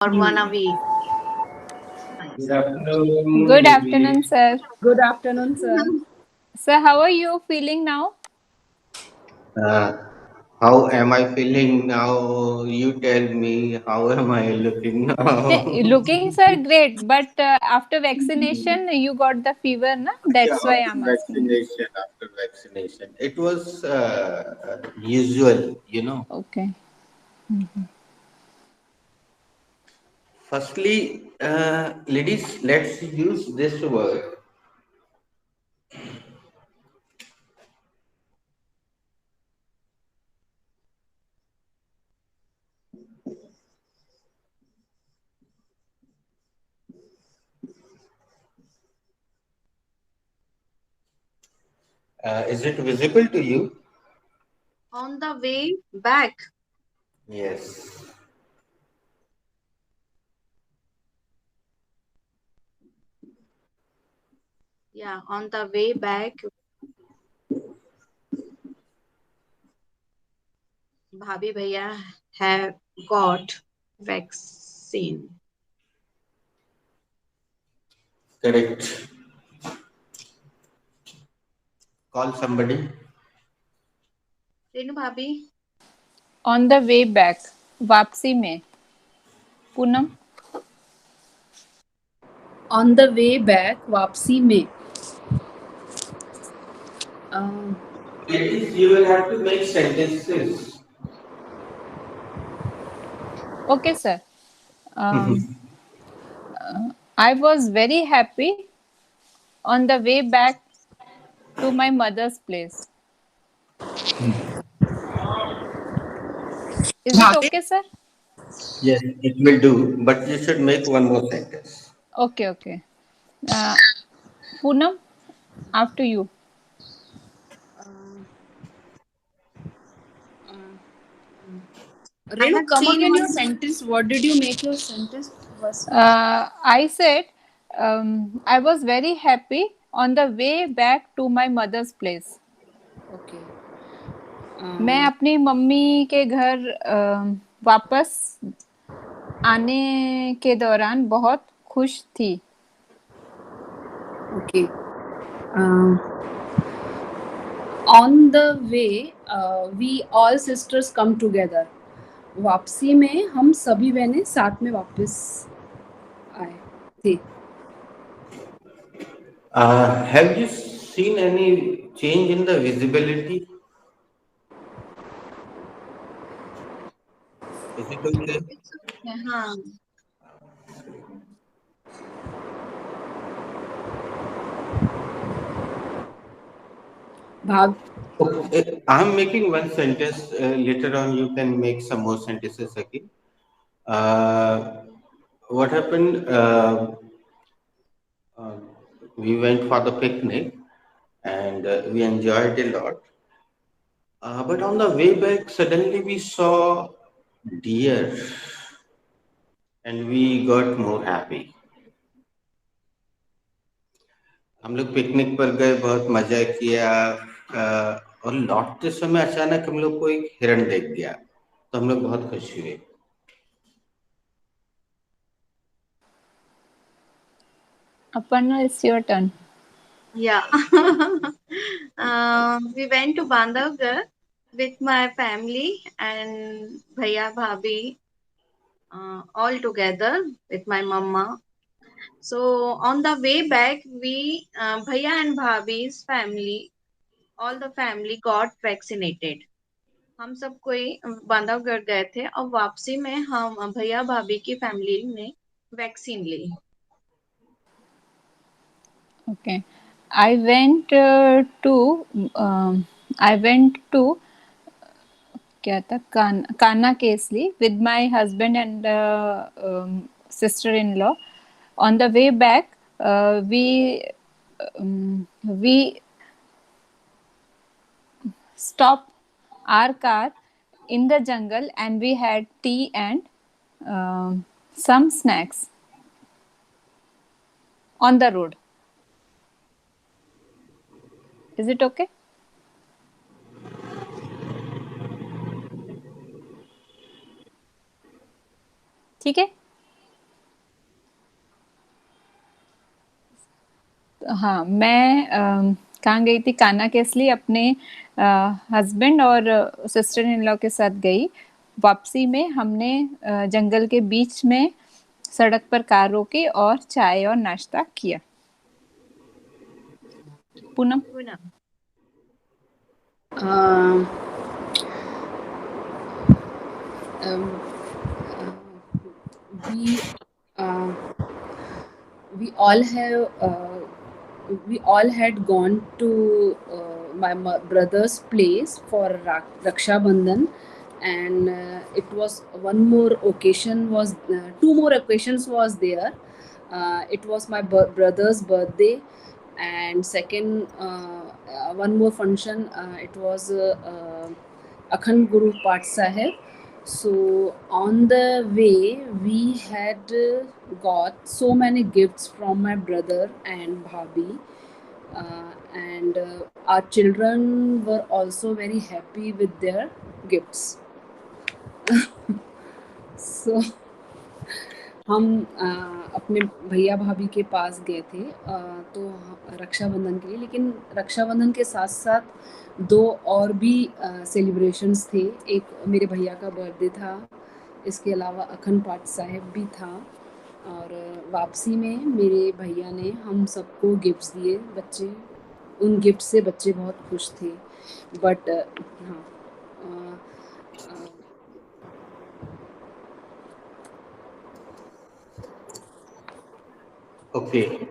or 1 a week. Good Nice. afternoon, Good Devi. afternoon, sir. Good afternoon, sir. Sir, how are you feeling now? Uh, how am I feeling now? You tell me, how am I looking now? Looking, sir, great. But after vaccination, you got the fever, na? Yeah, That's why after I'm asking you. vaccination, it was usual. Okay. Firstly, ladies, let's use this word. Is it visible to you? On the way back. Yes. Yeah, on the way back, Bhabhi Bhaiya have got vaccine. Correct. Call somebody. Renu Bhabhi, On the way back, वापसी में, Poonam. On the way back, वापसी में. Uh, Ladies, you will have to make sentences. Okay, sir. Um, I was very happy on the way back to my mother's place. Is it okay, sir? Yes, it will do, but you should make one more sentence. Okay, okay. Uh, Poonam, after you. I Renu, have come seen again on your sentence. What did you make your sentence? Was I said I was very happy on the way back to my mother's place. okay. मैं अपनी mummy के घर वापस आने के दौरान बहुत खुश थी. Okay. On the way, we all sisters come together. वापसी में हम सभी बहनें साथ में वापस आए थे. Have you seen any change in the visibility? Is it okay? हाँ. भाग Okay, I'm making one sentence. Later on, you can make some more sentences again. Uh, what happened? Uh, we went for the picnic and we enjoyed a lot. But on the way back, suddenly we saw deer and we got more happy. हम लोग picnic पर गए, बहुत मजा किया और लौटते समय अचानक हम लोग को एक हिरण देख गया, तो हम लोग बहुत खुश हुए. Aparna, it's your turn. Yeah. We went to Bandhavgarh with my family and Bhaiya Bhabhi all together with my mama. So on the way back, we Bhaiya and Bhabhi's family, all the family got vaccinated. हम सब कोई बांधवगढ़ गए थे और वापसी में हम भैया भाभी की फैमिली ने वैक्सीन ली. Okay. I went I went to क्या था कान्हा केसली with my husband and sister-in-law. On the way back, we stopped our car in the jungle and we had tea and some snacks on the road. Is it okay? ठीक है. हाँ, मैं कहाँ गई थी? कान्हा केसली अपने हस्बैंड और सिस्टर इन लॉ के साथ गई। वापसी में हमने जंगल के बीच में सड़क पर कार रोकी और चाय और नाश्ता किया। Poonam. Poonam. Um, um, we uh, we all have we all had gone to my brother's place for Raksha Bandhan, and it was one more occasion was two more occasions was there. It was my brother's birthday, and second one more function. It was Akhand Guru Path Sahib. So on the way, we had got so many gifts from my brother and bhabhi, and our children were also very happy with their gifts. So हम अपने भैया भाभी के पास गए थे तो रक्षाबंधन के लिए, लेकिन रक्षाबंधन के साथ साथ दो और भी सेलिब्रेशंस थे। एक मेरे भैया का बर्थडे था, इसके अलावा अखंड पाठ साहिब भी था, और वापसी में मेरे भैया ने हम सबको गिफ्ट्स दिए। बच्चे उन गिफ्ट से बच्चे बहुत खुश थे। बट हाँ, Okay.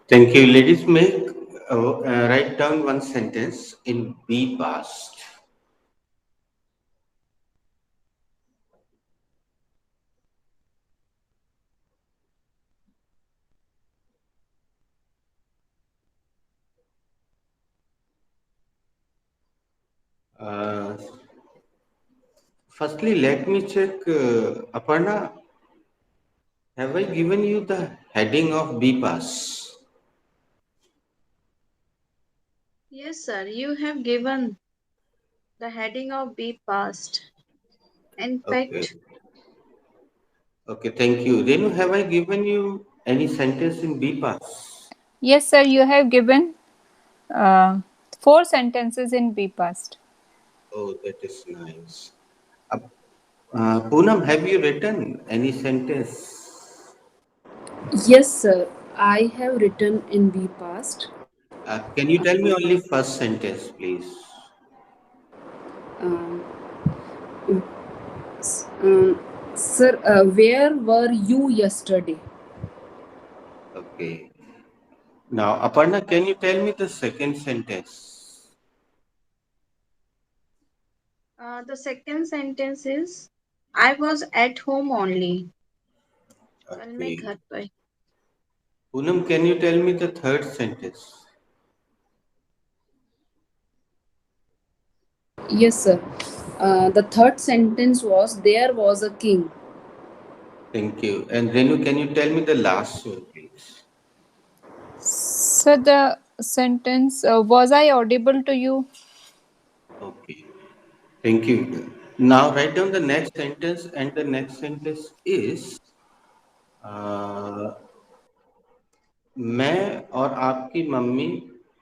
Thank you. Ladies, write down one sentence in be past. Uh, Firstly, let me check. Aparna, have I given you the heading of be pass? Yes, sir. You have given the heading of be past. In Okay. fact, Okay, thank you. Renu, have I given you any sentence in be pass? Yes, sir, you have given uh, 4 sentences in be past. Oh, that is nice. Poonam, have you written any sentence? yes sir, I have written in the past. Can you tell me only first sentence, please? Um, Sir, where were you yesterday? Okay. Now, Aparna, can you tell me the second sentence? the second sentence is I was at home only. कल मैं Okay. घर पर। Poonam, can you tell me the third sentence? Yes, sir. The third sentence was there was a king. Thank you. And Renu, can you tell me the last one, please? So the sentence, was I audible to you? Okay. Thank you. Now write down the next sentence, and the next sentence is uh, मैं और आपकी mummy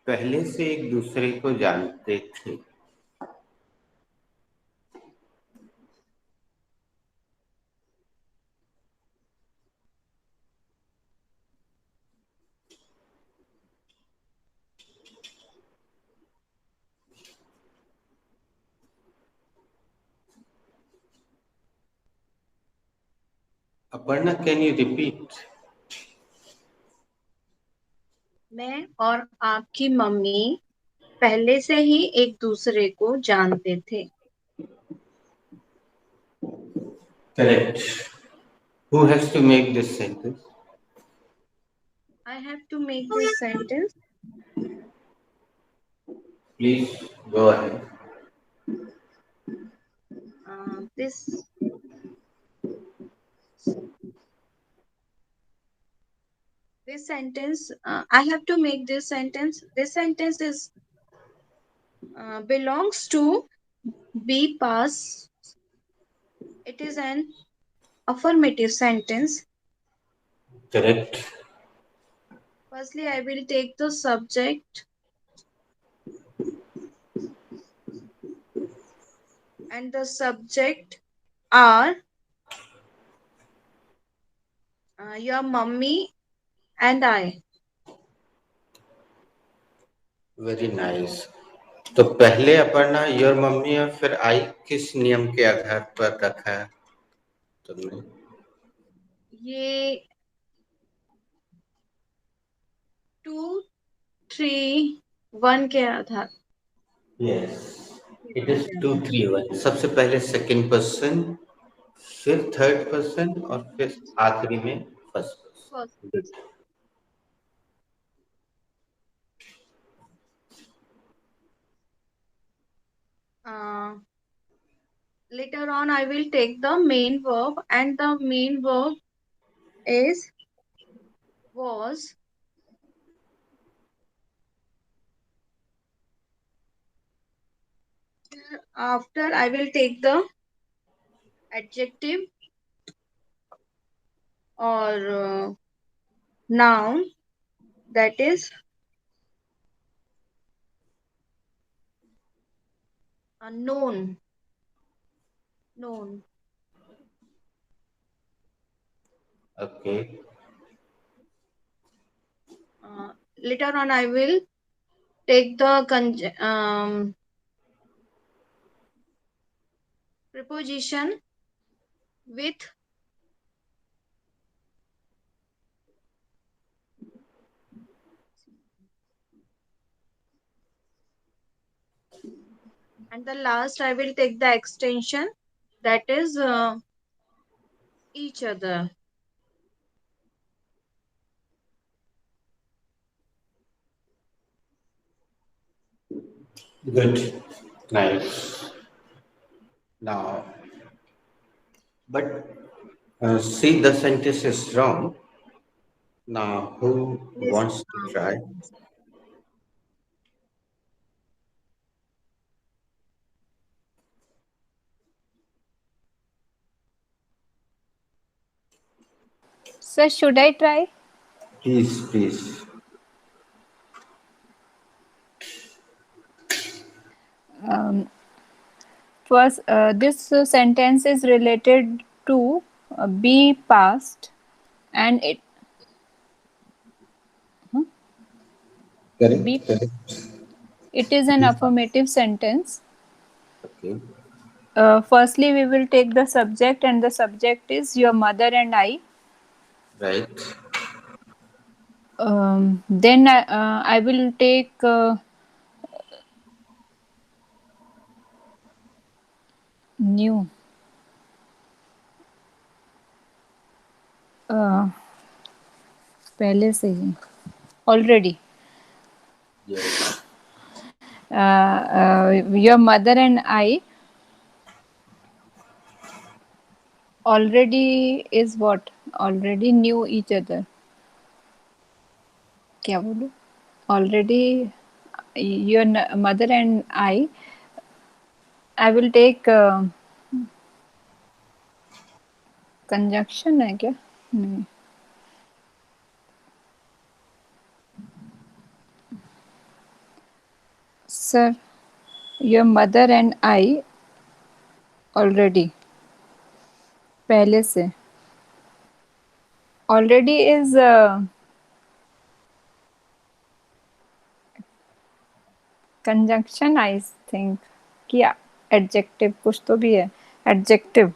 पहले से एक दूसरे को जानते थे। Aparna, can you repeat? मैं और आपकी मम्मी पहले से ही एक दूसरे को जानते थे। Correct. Who has to make this sentence? I have to make this sentence. Please go ahead. This sentence, I have to make this sentence. This sentence is belongs to be past. It is an affirmative sentence. Correct. Firstly, I will take the subject, and the subject are your mummy and I. Very nice. तो पहले Aparna your mummy और फिर आई किस नियम के आधार पर रखा है तुमने? ये 2, 3, 1 के आधार। Yes, it is 2, 3, 1। सबसे पहले सेकंड पर्सन, फिर थर्ड पर्सन और फिर आखिरी में first First, person. Good. later on, I will take the main verb, and the main verb is was. After, I will take the adjective or noun, that is known. Known. Okay. Later on, I will take the preposition with and the last I will take the extension, that is each other. Good, nice. Now but see, the sentence is wrong. Now who Yes. wants to try? Sir, should I try? Please, please. First, this sentence is related to be past, and be Correct. it is an affirmative sentence. Okay. Firstly, we will take the subject, and the subject is your mother and I. Right. Then I will take new. पहले से ही already. Yes. Your mother and I already is what? Already knew each other. क्या बोलूं? Already your mother and I will take conjunction है क्या? नहीं. Sir, your mother and I already पहले से already is conjunction I think क्या adjective कुछ तो भी है adjective.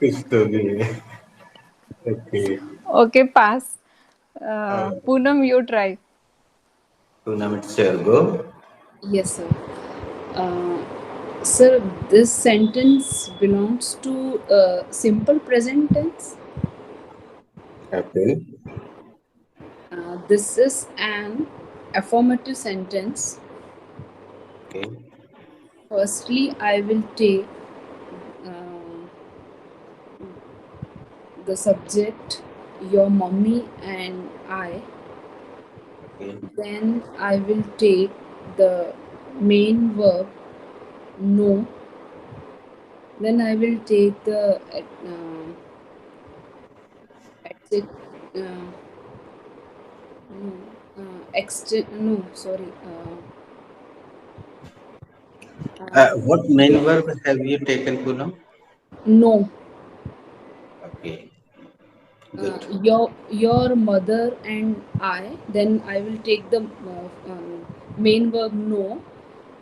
कुछ तो भी है। Okay. Okay, pass. Poonam, you try. Tournament shall go. Yes, sir. Sir, this sentence belongs to simple present tense. Okay. This is an affirmative sentence. Okay. Firstly, I will take the subject, your mummy and I. Okay. Then I will take the main verb, no. Then I will take the uh, no, no, sorry. What main verb have you taken, Poonam? No, Okay, uh, good. your mother and I. Then I will take the main verb no,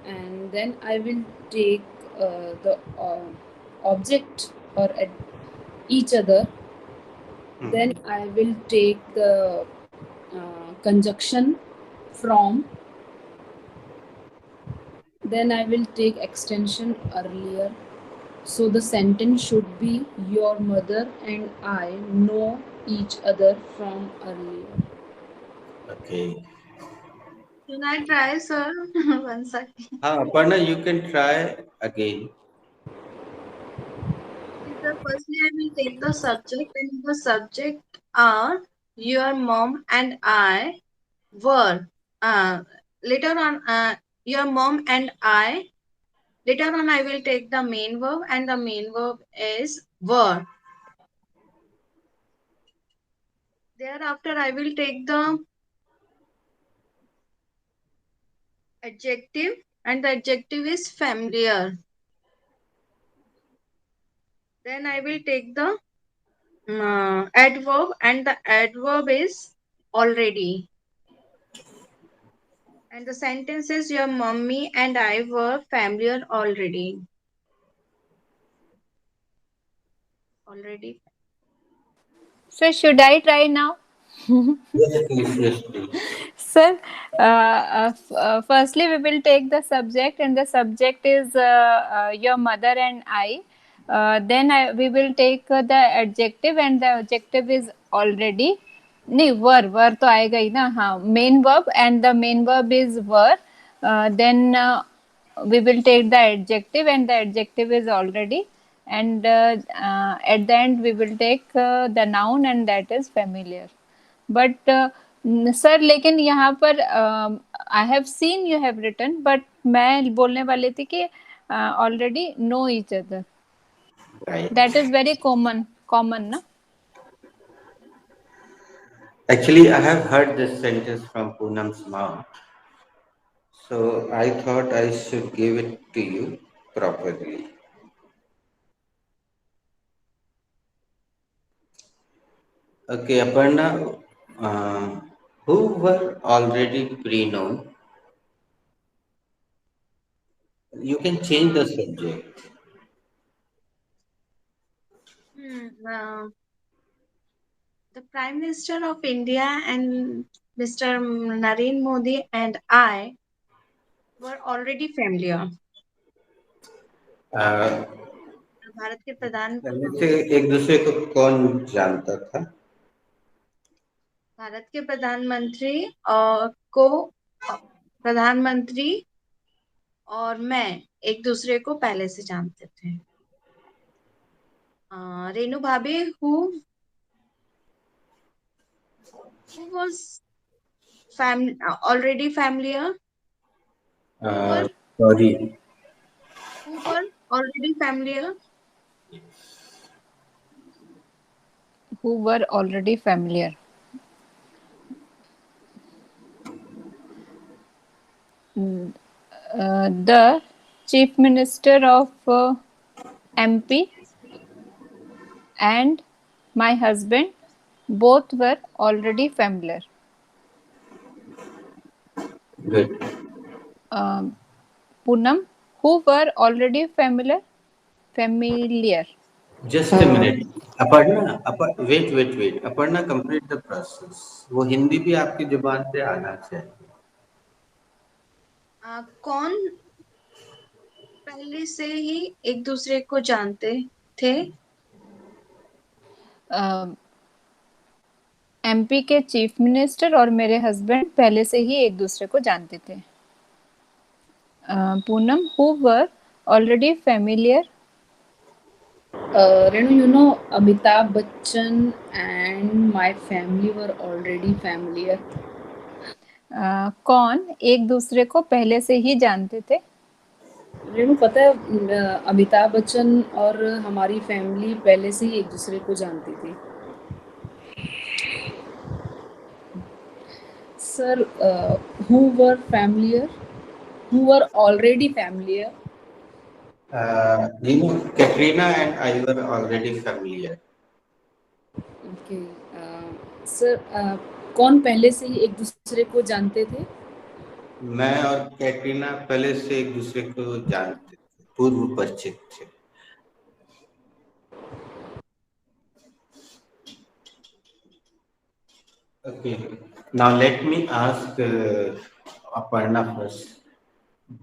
and then I will take the object or at each other. Then Hmm. I will take the conjunction from. Then I will take extension earlier. So the sentence should be your mother and I know each other from earlier. Okay. Can I try, sir? One second. Aparna, you can try again. Okay, sir. Firstly, I will take the subject, and the subject are your mom and I were. Uh, Later on, your mom and I. Later on, I will take the main verb, and the main verb is were. Thereafter, I will take the adjective, and the adjective is familiar. Then I will take the adverb, and the adverb is already. And the sentence is your mommy and I were familiar already. Already. So should I try now? Yes, please. Yes, please. Sir, firstly we will take the subject, and the subject is your mother and I. We will take the adjective, and the adjective is already. नहीं वर तो आएगा ही ना. हाँ, main verb, and the main verb is were. Then we will take the adjective, and the adjective is already, and at the end we will take the noun, and that is familiar. But sir लेकिन यहाँ पर I have seen you have written, but मैं बोलने वाली थी कि already know each other. That Right. Is very common common ना. Actually, I have heard this sentence from Poonam's mouth, so I thought I should give it to you properly. Okay, Aparna, who were already pre-known? You can change Uh, the subject. the Prime Minister of India and Mr. Narendra Modi and I were already familiar. Uh, Bharat के प्रधान पहले से एक दूसरे को कौन जानता था? भारत के प्रधानमंत्री को प्रधानमंत्री और मैं एक दूसरे को पहले से जानते थे. रेणु भाभी who was already familiar, who were Sorry. who were already familiar. Who were already familiar. The chief minister of MP and my husband both were already familiar. Good. Poonam, who were already familiar. Just a minute. Wait. Aparna, complete the process. वो हिंदी भी आपकी जुबान पे आना चाहिए. कौन पहले से ही एक दूसरे को जानते थे. एमपी के चीफ मिनिस्टर और मेरे हस्बैंड पहले से ही एक दूसरे को जानते थे. Poonam, who were already familiar. Renu, you know, Amitabh Bachchan and my family were already familiar. कौन एक दूसरे को पहले से ही जानते थे. रेणु, पता है अमिताभ बच्चन और हमारी फैमिली पहले से ही एक दूसरे को जानती थी. Sir, who were already familiar. Katrina and I were already familiar. Okay. Sir, कौन पहले से ही एक दूसरे को जानते थे? मैं और कैटरीना पहले से एक दूसरे को जानते थे, पूर्व परिचित थे. Okay. Now let me ask Aparna first.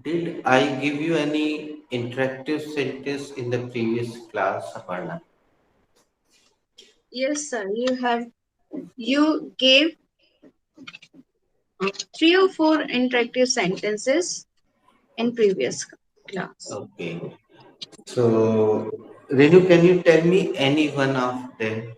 Did I give you any interactive sentence in the previous class, Aparna? Yes, sir. You gave 3 or 4 interactive sentences in previous class. Okay. So, Renu, can you tell me any one of them?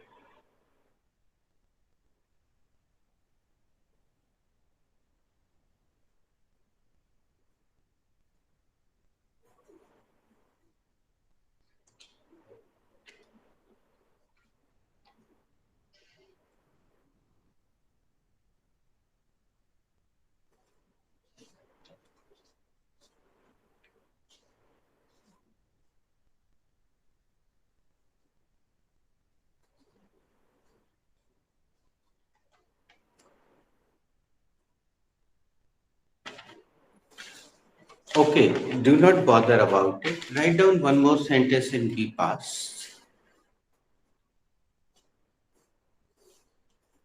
Okay, do not bother about it. Write down one more sentence in be past.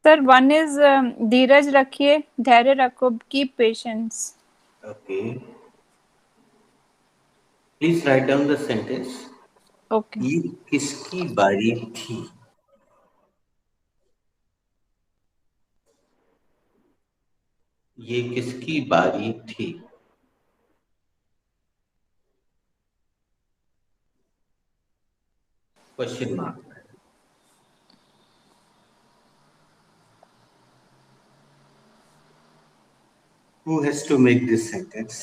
Sir one is धीरज रखिए, धैर्य रखो, keep patience. Okay. Please write down the sentence. Okay. ये किसकी बारी थी? ये किसकी बारी थी? Question mark. Who has to make this sentence?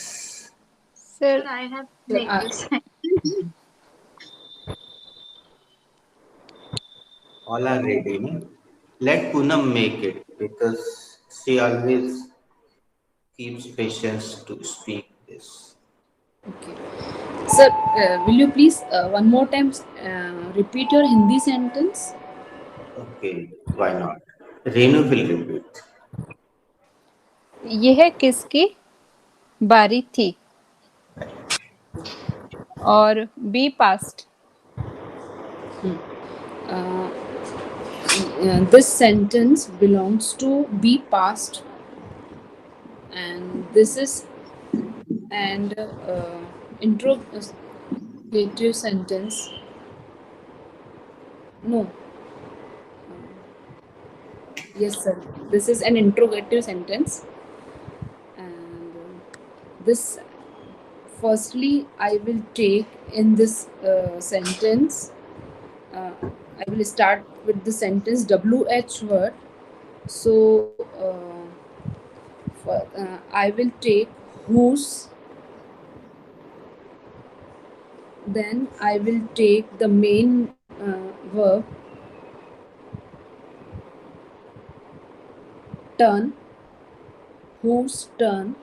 Sir Sir, I have Sir, made this. All are ready, no? Let Poonam make it because she always keeps patience to speak this. okay. Sir, will you please one more time repeat your Hindi sentence? Okay, why not? Renu will repeat. यह किसकी बारी थी और be past. Uh, this sentence belongs to be past, and this is an interrogative sentence. No. Yes, sir. This is an interrogative sentence, and this firstly I will take in this sentence. I will start with the sentence WH word. So I will take whose, then I will take the main verb turn, whose turn,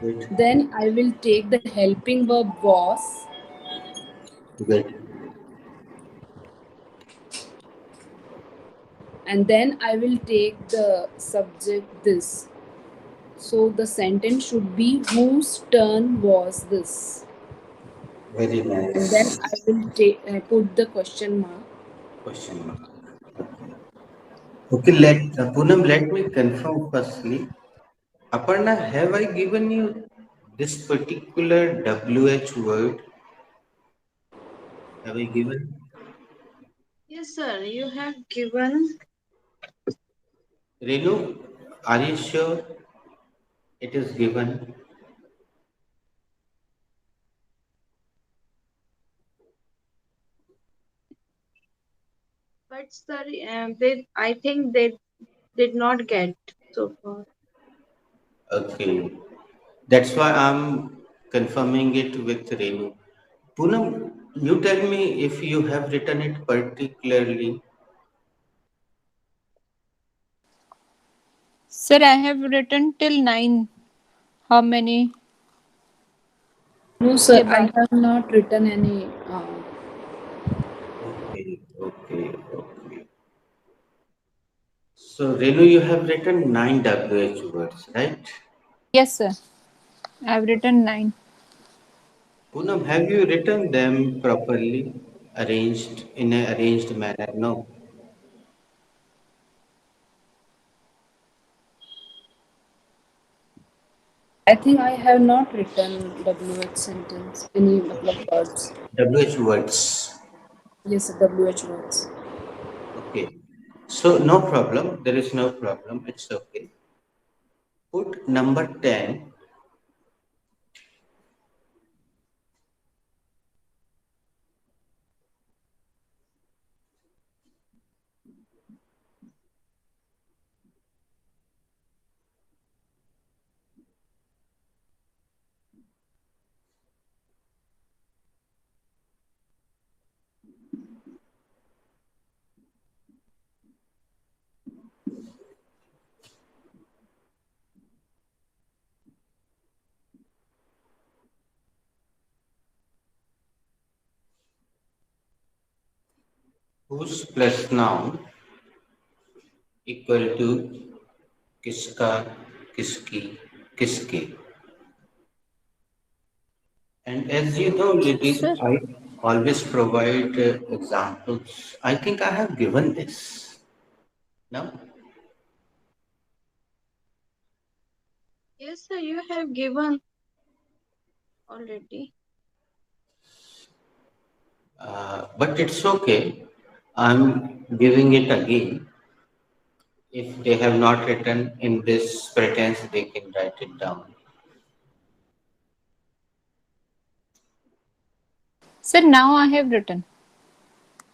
Good, then I will take the helping verb was, good. and then I will take the subject this. So the sentence should be whose turn was this, Very and then nice. I will take put the question mark. Question mark. Okay, Poonam, let me confirm firstly. Aparna, have I given you this particular WH word? Have I given? Yes, sir. You have given. Renu, are you sure it is given? But sir, I think they did not get so far. Okay. That's why I'm confirming it with Renu. Poonam, you tell me if you have written it particularly. Sir, I have written till 9. How many No, sir, के I बाद? have not written any. Okay, okay, okay. So, Renu, you have written 9 WH words, right? Yes, sir. I have written 9. Poonam, have you written them properly, arranged in an arranged manner? No. I think I have not written WH sentence, any matlab words. WH words. Yes, WH words. Okay. So, no problem. There is no problem. It's okay. Put number 10. Whose plus noun equal to किसका, किसकी, किसके. And as you know, ladies, Sir, I always provide examples. I think I have given this. No? Yes, sir, you have given already. But it's okay. I'm giving it again. If they have not written in this pretense, they can write it down. sir, now I have written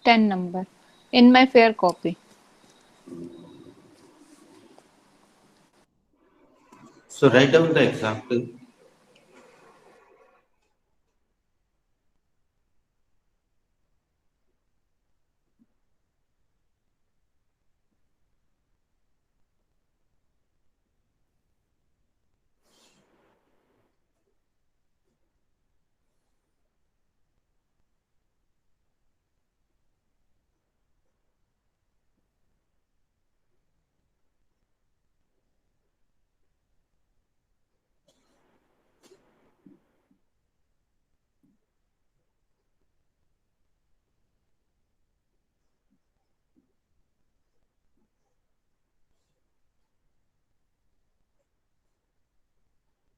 10 number in my fair copy. So write down the example.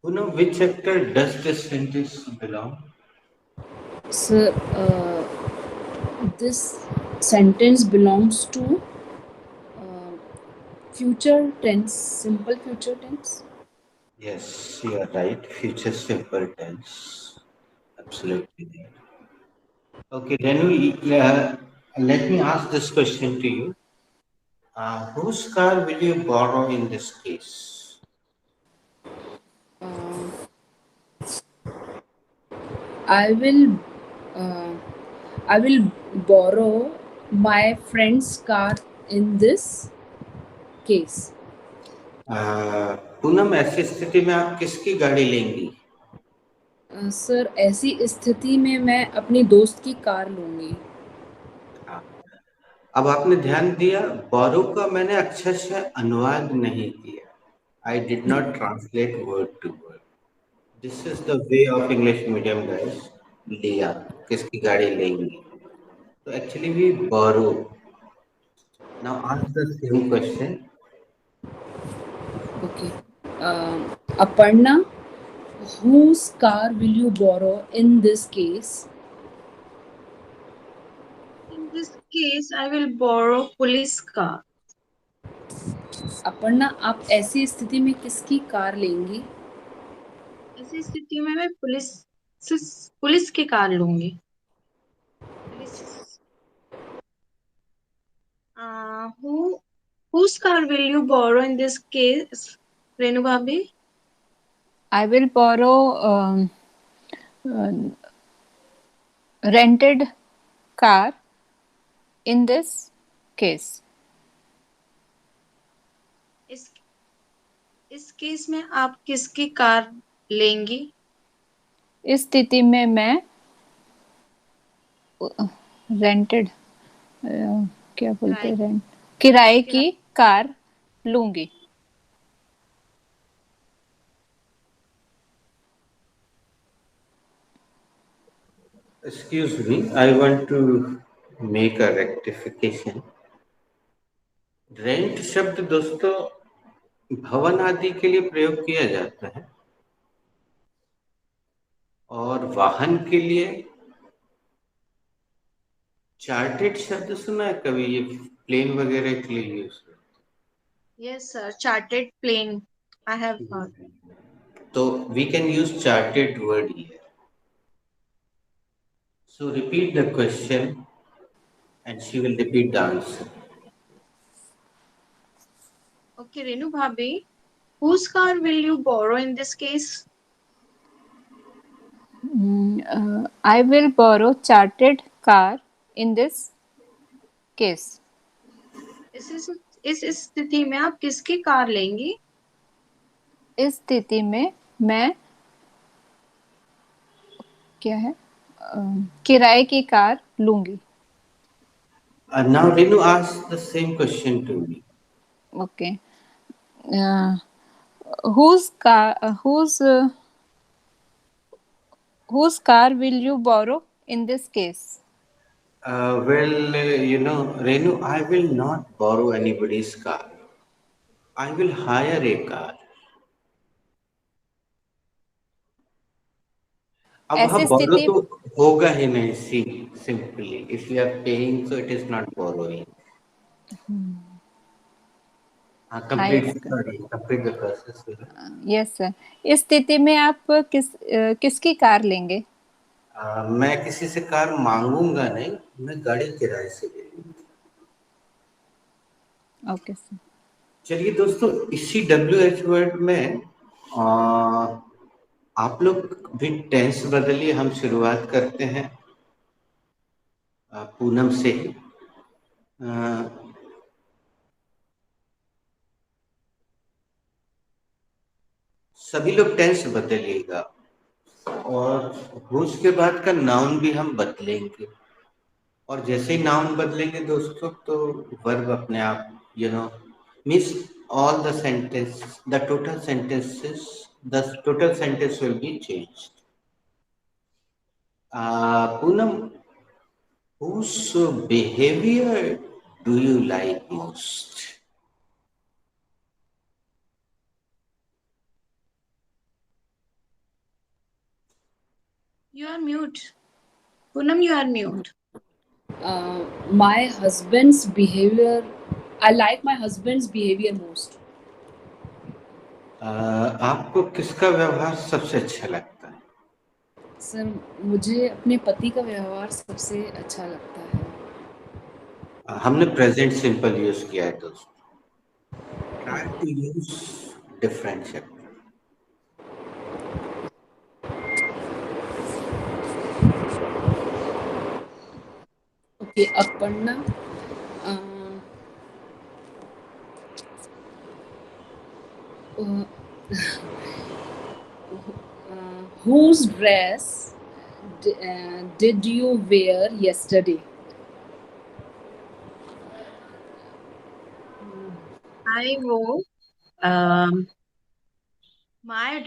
You know which sector does this sentence belong? Sir, this sentence belongs to future tense, simple future tense. Yes, you are right. Future simple tense. Absolutely right. Okay, then let me ask this question to you. Whose car will you borrow in this case? Uh, I will, uh, I will borrow my friend's car in this case. Poonam, ऐसी स्थिति में आप किसकी गाड़ी लेंगी? Sir, ऐसी स्थिति में मैं अपनी दोस्त की कार लूंगी. हाँ. अब आपने ध्यान दिया, बोरो का मैंने अक्षर से अनुवाद नहीं किया. I did not translate word to word. This is the way of English medium guys. लिया, किसकी गाड़ी लेंगी? So actually we borrow. Now ask the same question. Okay. Aparna, whose car will you borrow in this case? In this case, I will borrow police car. Aparna, आप ऐसी स्थिति में किसकी car लेंगी? ऐसी स्थिति में मैं पुलिस की कार लूंगी. Police. Whose car will you borrow in this case, Renu Bhabhi? I will borrow uh, rented car in this case. इस इस केस में आप किसकी कार लेंगी? इस स्थिति में मैं रेंटेड क्या बोलते हैं, रेंट, किराए की कार लूंगी। Excuse me, I want to make a rectification. Rent शब्द दोस्तों भवन आदि के लिए प्रयोग किया जाता है और वाहन के लिए चार्टेड शब्द सुना है कभी? ये प्लेन वगैरह के लिए यूज होता Yes, sir. Chartered plane. I have heard. है, तो we can use charted word here. So repeat the question and she will repeat the answer. Okay, Renu Bhabhi, whose car will you borrow in this case? I will borrow chartered car in this case. इस स्थिति में आप किसकी car लेंगी? इस स्थिति में मैं क्या है किराए की कार लूंगी। Now Renu ask the same question to me. Okay. Whose car whose car will you borrow in this case? Renu, I will not borrow anybody's car. I will hire a car. अब वहाँ ऐसी borrow स्थिति तो होगा ही नहीं, सी simply. If you are paying, so it is not borrowing. Hire Complete the process. Yes sir. इस स्थिति में आप किसकी कार लेंगे? मैं किसी से कार मांगूंगा नहीं, मैं गाड़ी किराए से ले लूंगा। Okay sir. चलिए दोस्तों, इसी WH वर्ड में आप लोग भी टेंस बदलिए। हम शुरुआत करते हैं पूनम से ही। सभी लोग टेंस बदलिएगा और हुज के बाद का नाउन भी हम बदलेंगे और जैसे ही नाउन बदलेंगे दोस्तों तो वर्ब अपने आप means all the sentence, the total sentences, the total sentence will be changed. Poonam, whose behavior do you like most? You are mute. Poonam, you are mute. My husband's behavior, I like my husband's behavior most. आपको किसका व्यवहार सबसे अच्छा लगता है? Sir, मुझे अपने पति का व्यवहार सबसे अच्छा लगता है। हमने प्रेजेंट सिंपल यूज किया है दोस्तों। ट्राई टू यूज डिफरेंट शब्द। Okay, Aparna, whose dress did you wear yesterday? I wore my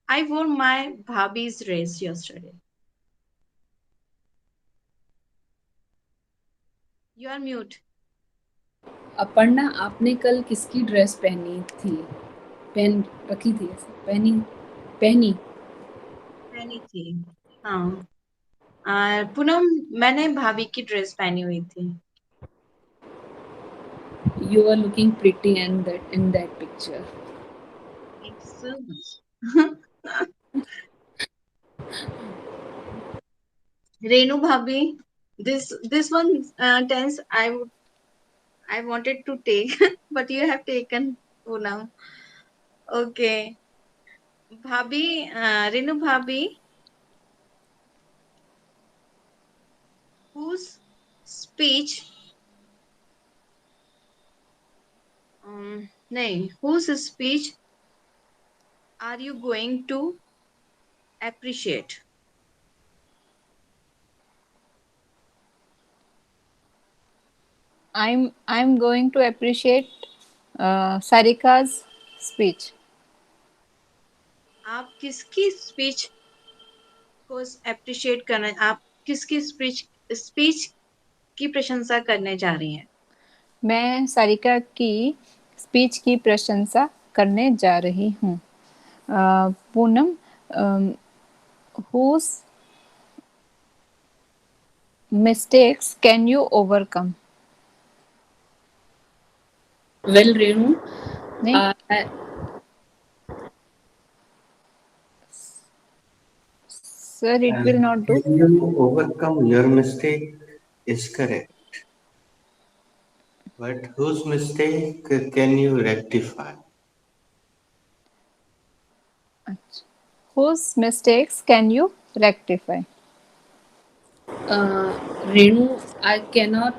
I wore my bhabhi's dress yesterday. You are mute. Aparna, आपने कल किसकी ड्रेस पहनी थी? पहन रखी थी? पहनी पहनी पहनी थी। हाँ। पूनम, मैंने भाभी की ड्रेस पहनी हुई थी। You are looking pretty and that in that picture. Thank you so much. Renu Bhabhi, this one tense I wanted to take, but you have taken Poonam. Okay, Bhabhi, Renu Bhabhi, whose speech नहीं, whose speech are you going to appreciate? I'm going to appreciate Sarika's speech. आप किसकी speech को appreciate करना, आप किसकी speech की प्रशंसा करने जा रही हैं? मैं सारिका की स्पीच की प्रशंसा करने जा रही हूँ। Poonam, whose mistakes can you overcome? Well, Renu, नहीं, sir, it will not do. Can you overcome your mistake is correct. But whose mistake can you rectify? Whose mistakes can you rectify? Renu, I cannot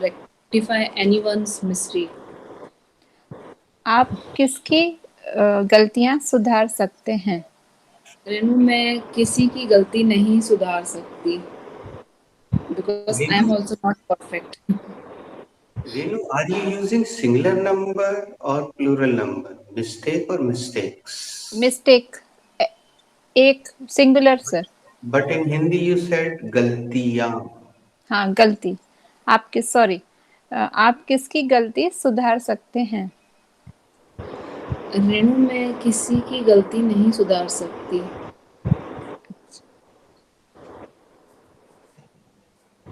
rectify anyone's mistake. आप किसकी गलतियां सुधार सकते हैं? रेनू, मैं किसी की गलती नहीं सुधार सकती because I am also not perfect. Renu, are you using singular number or plural number? Mistake or mistakes? Mistake एक singular sir. But in Hindi you said galtiyan. हाँ, गलती। आप किसकी गलती सुधार सकते हैं? रेनू, मैं किसी की गलती नहीं सुधार सकती।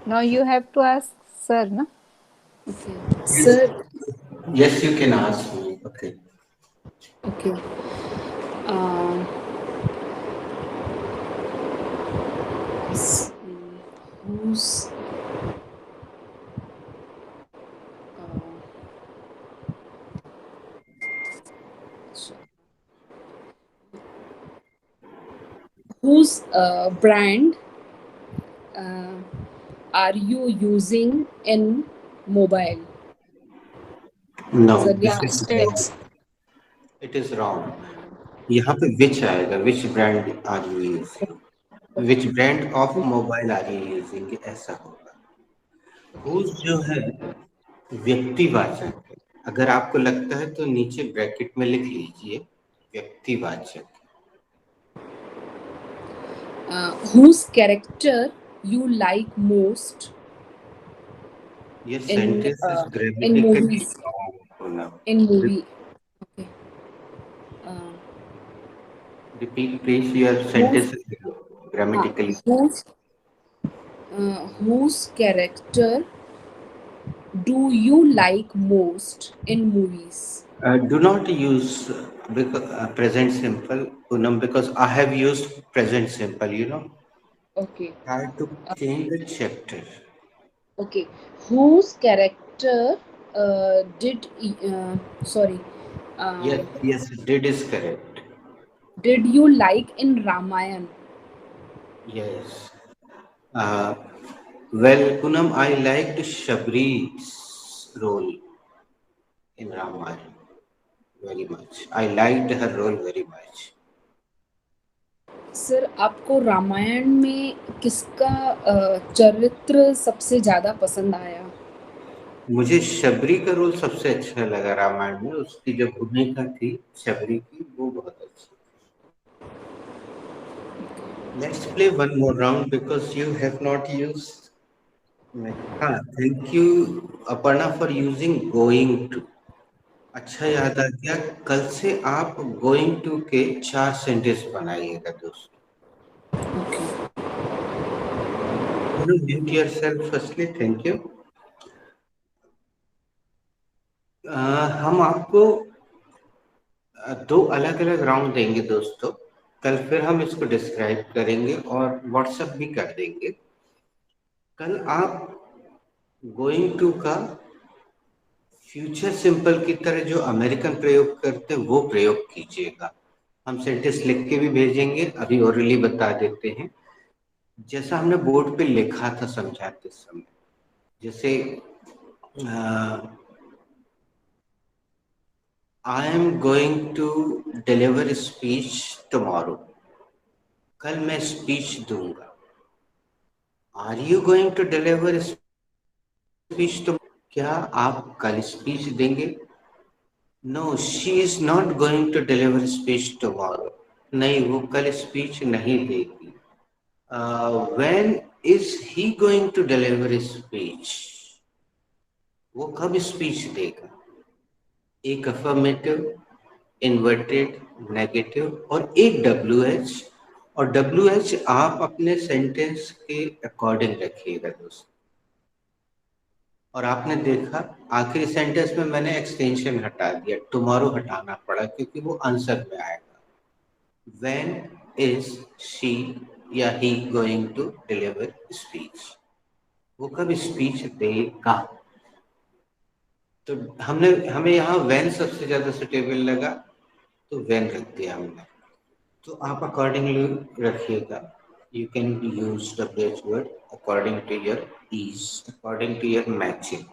Now you have to ask sir, ना? Okay. Sir, Yes, you can ask me. Okay. okay. Who's whose brand are you using in mobile? No, Sir, this yeah, is text. wrong. It is wrong. यहाँ पे which आएगा, which brand are you using? Which brand of mobile are you using? ऐसा होगा। Whose जो है व्यक्तिवाचक है। अगर आपको लगता है तो नीचे ब्रैकेट में लिख लीजिए व्यक्तिवाचक। Whose character you like most ये in sentence is in grammatically movies? wrong. In movie. Okay. Repeat please, your sentence is grammatically. Whose character do you like most in movies? Do not use present simple, Poonam, because I have used present simple, you know. Okay. Try to change the chapter. Okay. Whose character did sorry Yes, did is correct. did you like in Ramayan? Yes. Well, Poonam, I liked Shabri's role in Ramayana very much. I liked her role very much. Sir, आपको रामायण में किसका चरित्र सबसे ज्यादा पसंद आया? मुझे शबरी का रोल सबसे अच्छा लगा रामायण में। उसकी जो भूमिका थी शबरी की, वो बहुत अच्छी। Let's play one more round because you have not used. हाँ, thank you Aparna for using going to. अच्छा याद आ गया, कल से आप going to के 4 सेंटेंस बनाइएगा दोस्तों। Okay. Mute yourself firstly, thank you. हम आपको 2 अलग-अलग राउंड देंगे दोस्तों। कल फिर हम इसको डिस्क्राइब करेंगे और व्हाट्सएप भी कर देंगे। कल आप गोइंग टू का फ्यूचर सिंपल की तरह जो अमेरिकन प्रयोग करते हैं वो प्रयोग कीजिएगा। हम सेंटेंस लिख के भी भेजेंगे, अभी ओरली बता देते हैं। जैसा हमने बोर्ड पे लिखा था समझाते समय, जैसे I am going to deliver a speech tomorrow. कल मैं स्पीच दूंगा. Are you going to deliver a speech tomorrow? क्या आप कल स्पीच देंगे? No, she is not going to deliver speech tomorrow. नहीं, वो कल स्पीच नहीं देगी. When is he going to deliver a speech? वो कब स्पीच देगा? एक अफर्मेटिव, इन्वर्टेड, नेगेटिव और एक WH. और WH आप अपने सेंटेंस के अकॉर्डिंग रखिएगा दोस्तों. और आपने देखा आखिरी सेंटेंस में मैंने एक्सटेंशन हटा दिया, टुमारो हटाना पड़ा क्योंकि वो आंसर में आएगा. When is she या he going to deliver speech? वो कब स्पीच देगा? तो हमें यहाँ when सबसे ज्यादा सुटेबल लगा तो when रख दिया हमने. तो आप अकॉर्डिंगली रखिएगा. You can use WH word according to your ease, according to your matching.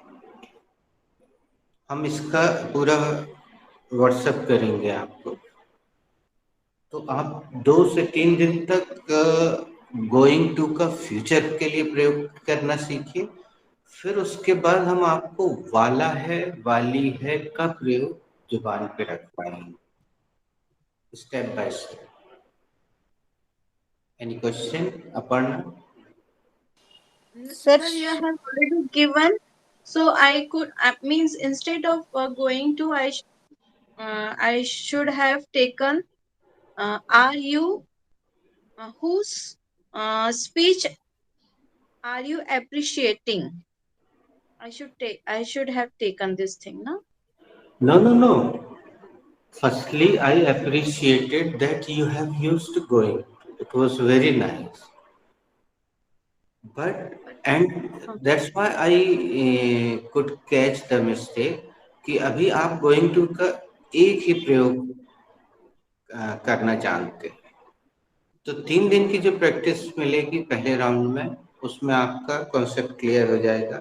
हम इसका पूरा व्हाट्सएप करेंगे आपको. तो आप 2 से 3 दिन तक गोइंग टू का फ्यूचर के लिए प्रयोग करना सीखिए. फिर उसके बाद हम आपको वाला है, वाली है का प्रयोग जुबान पे रख पाएंगे step by step. Any question Aparna? Sir, Sir, you have already given. So I could means instead of going to, I should have taken are you whose speech are you appreciating? I should have taken this thing, no? No. Firstly, I appreciated that you have used going. It was very nice. And that's why I could catch the mistake कि अभी आप going to का एक ही प्रयोग करना जानते हैं. तो 3 दिन की जो प्रैक्टिस मिलेगी पहले राउंड में, उसमें आपका कॉन्सेप्ट क्लियर हो जाएगा.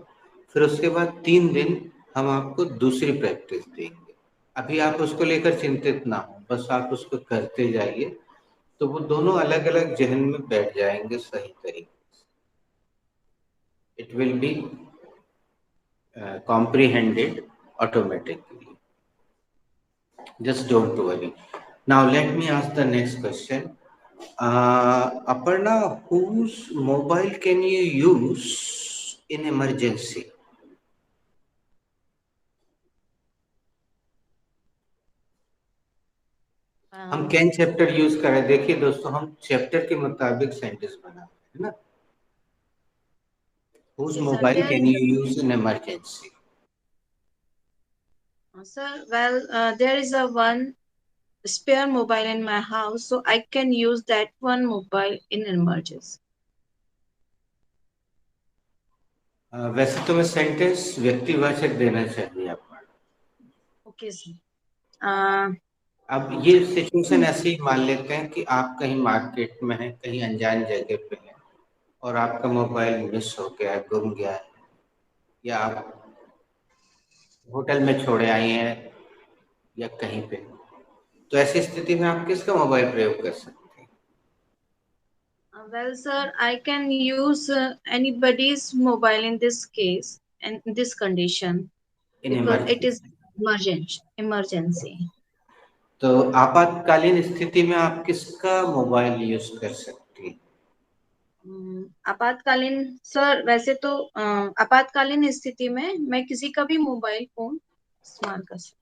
फिर उसके बाद 3 दिन हम आपको दूसरी प्रैक्टिस देंगे. अभी आप उसको लेकर चिंतित ना हो, बस आप उसको करते जाइए, तो वो दोनों अलग अलग जहन में बैठ जाएंगे सही तरीके से. It will be comprehended automatically. Just don't worry. Now let me ask the next question. Aparna, whose mobile can you use in emergency? हम कैन चैप्टर यूज करें. देखिए दोस्तों, हम चैप्टर के मुताबिक सेंटेंस बनाते हैं ना. Whose mobile can you use in emergency? Sir, well, there is a one spare mobile in my house, so I can use that one mobile in emergency. वैसे तो मैं सेंटेंस व्यक्तिवाचक देना चाहिए आपको. Okay, sir. अब ये सिचुएशन ऐसे ही मान लेते हैं कि आप कहीं मार्केट में हैं, कहीं अनजान जगह पे हैं और आपका मोबाइल मिस हो गया है, गुम गया है, या आप होटल में छोड़े आए हैं या कहीं पे. तो ऐसी स्थिति में आप किसका मोबाइल प्रयोग कर सकते हैं? Well, sir, I can use anybody's mobile in this case and in this condition because it is emergency. तो आपातकालीन स्थिति में आप किसका मोबाइल यूज कर सकते हैं? आपातकालीन सर, वैसे तो आपातकालीन स्थिति में मैं किसी का भी मोबाइल फोन इस्तेमाल कर सकती.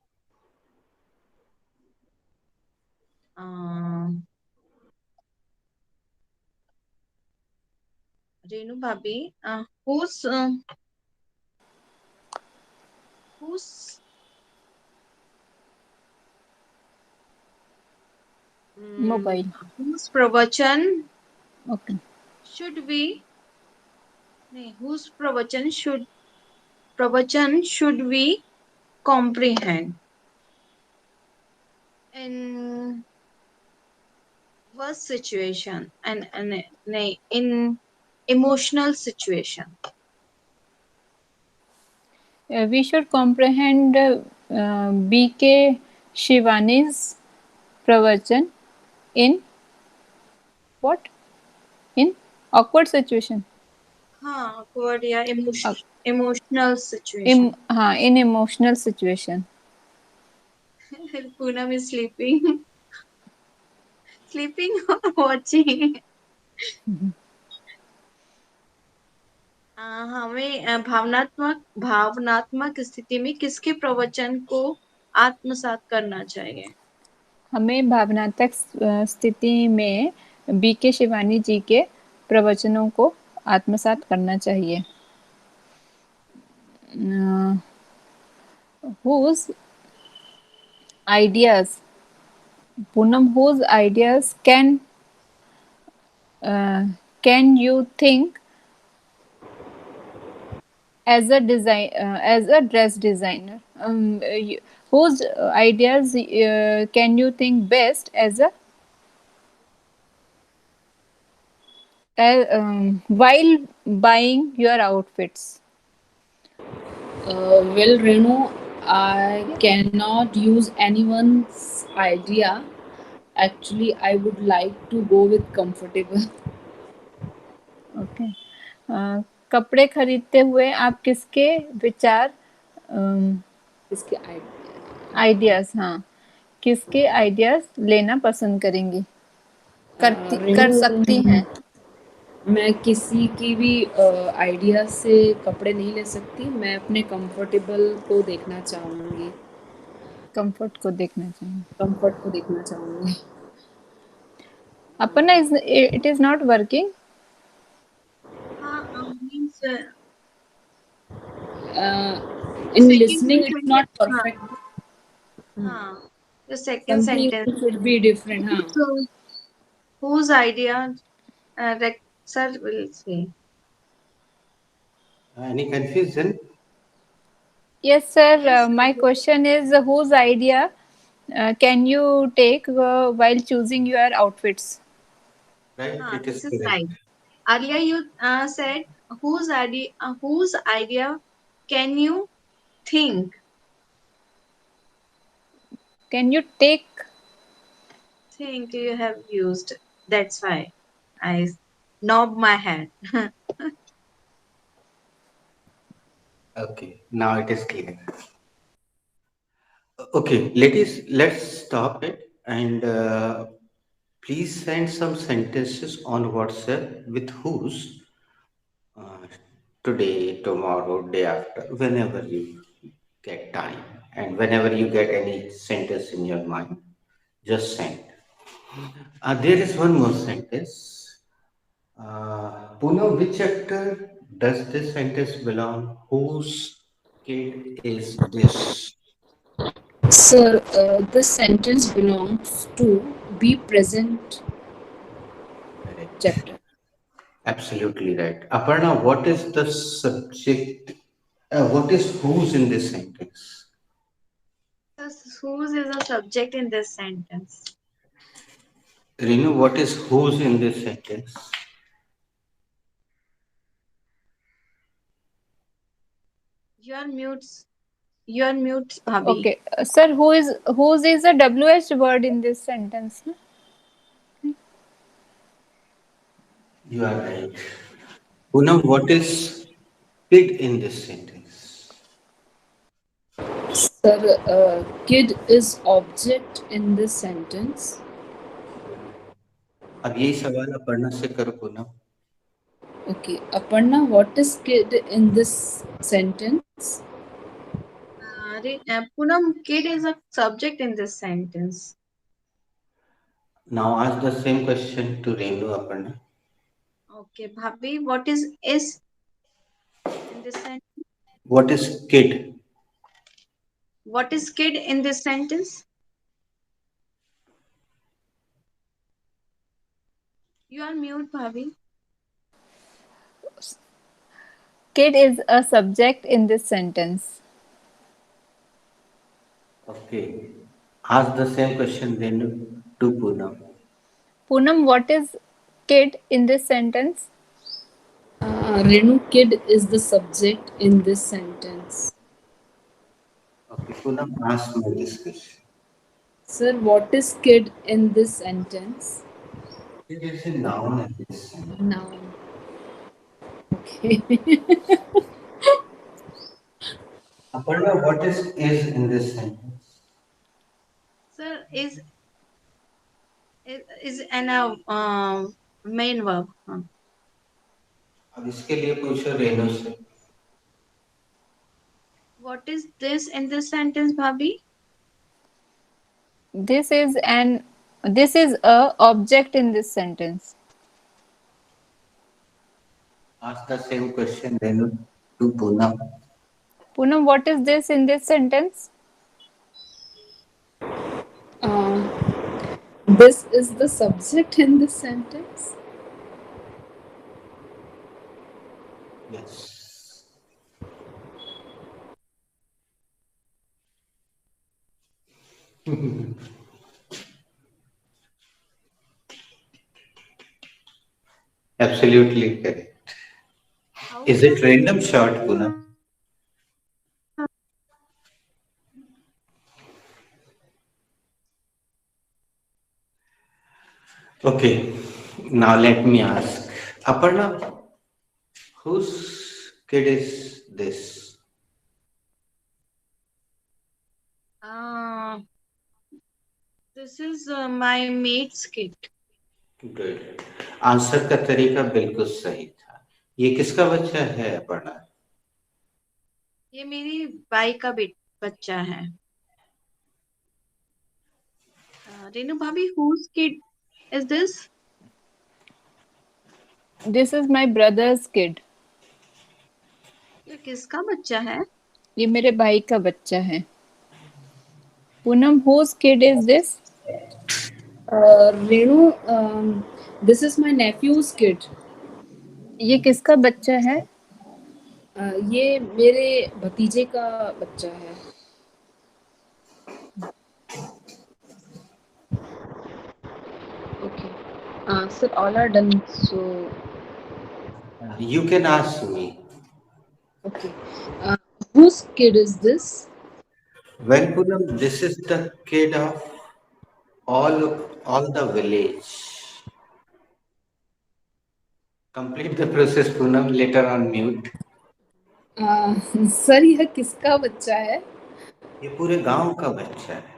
रेनू भाभी, whose mobile. whose pravachan Okay. should we whose pravachan should we comprehend in worst situation and in emotional situation? We should comprehend BK शिवानी's प्रवचन in what? In awkward situation. हाँ, awkward या Ac- emotional situation. हाँ, in emotional situation. Poonam is sleeping. Sleeping or watching. हमें भावनात्मक स्थिति में किसके प्रवचन को आत्मसात करना चाहिए? हमें भावनात्मक स्थिति में बीके शिवानी जी के प्रवचनों को आत्मसात करना चाहिए. Whose ideas, Poonam, whose ideas can you think as a as a dress designer? Whose ideas can you think best as a while buying your outfits? Well, Renu, I cannot use anyone's idea. Actually, I would like to go with comfortable. Okay. कपड़े खरीदते हुए आप किसके विचार इसके idea. Ideas, हाँ, किसके ideas लेना पसंद करेंगी, कर रेनू, सकती हैं? मैं किसी की भी आइडिया से कपड़े नहीं ले सकती. मैं अपने कंफर्टेबल को देखना चाहूँगी. कंफर्ट को देखना चाहिए. कंफर्ट को देखना चाहूँगी. अपना इट इज नॉट वर्किंग. हाँ, means In second listening, it's sentence. not perfect. हाँ, the second Something sentence. should be different. हाँ. So, whose idea? Sir will say. Any confusion? Yes, sir. Yes, My question is whose idea can you take while choosing your outfits? Right, it is this is correct. right. Earlier you said whose idea can you think? Can you take? Think you have used. That's why I nod my head. Okay, now it is clear. Okay, ladies, let's stop it and please send some sentences on WhatsApp with whose uh, today, tomorrow, day after, whenever you get time and whenever you get any sentence in your mind, just send. There is one more sentence. Poonam, which actor does this sentence belong? Whose kid is this? Sir, this sentence belongs to be present Correct. chapter. Absolutely right. Aparna, what is the subject? What is whose in this sentence? Whose is a subject in this sentence? Renu, what is whose in this sentence? Your mutes. Your mute, Bhabhi. Okay, sir. Whose is a WH word in this sentence? No? You are right. Poonam, what is kid in this sentence? Sir, kid is object in this sentence. अब यही सवाल अपर्णा से करो Poonam. Okay, Aparna, what is kid in this sentence? Poonam, kid is a subject in this sentence. Now ask the same question to Renu, Aparna. Okay, Bhabhi, what is in this sentence? What is kid? What is kid in this sentence? You are mute, Bhabhi. Kid is a subject in this sentence. Okay. Ask the same question Renu to Poonam. Poonam, what is kid in this sentence? Renu, kid is the subject in this sentence. Okay, Poonam, ask me this question. Sir, what is kid in this sentence? It is a noun in this sentence. Noun. Okay. Aparna, what is in this sentence? Sir, is an main verb. अब इसके लिए पूछो रेणु से. What is this in this sentence, Bhabhi? This is a object in this sentence. Ask the same question, Renu, to Poonam. Poonam, what is this in this sentence? This is the subject in this sentence. Yes. Absolutely correct. Is it random shot, Poonam? Okay, now let me ask. Aparna, whose kid is this? This is my mate's kid. Good. Answer का तरीका बिल्कुल सही था. ये किसका बच्चा है अपर्णा? ये मेरी बाई का बच्चा है. Renu Bhabhi, whose kid is this? This is my brother's kid. ये किसका बच्चा है? ये मेरे भाई का बच्चा है. Poonam, whose kid is this? Renu, this is my nephew's kid. ये किसका बच्चा है? ये मेरे भतीजे का बच्चा है. Okay. Sir, all are done. So You can ask me. okay. Whose kid is this? Well, Poonam, this is the kid of all the village. Complete the process, Poonam. Later on mute. Sir, यह किसका बच्चा है? ये पूरे गांव का बच्चा है.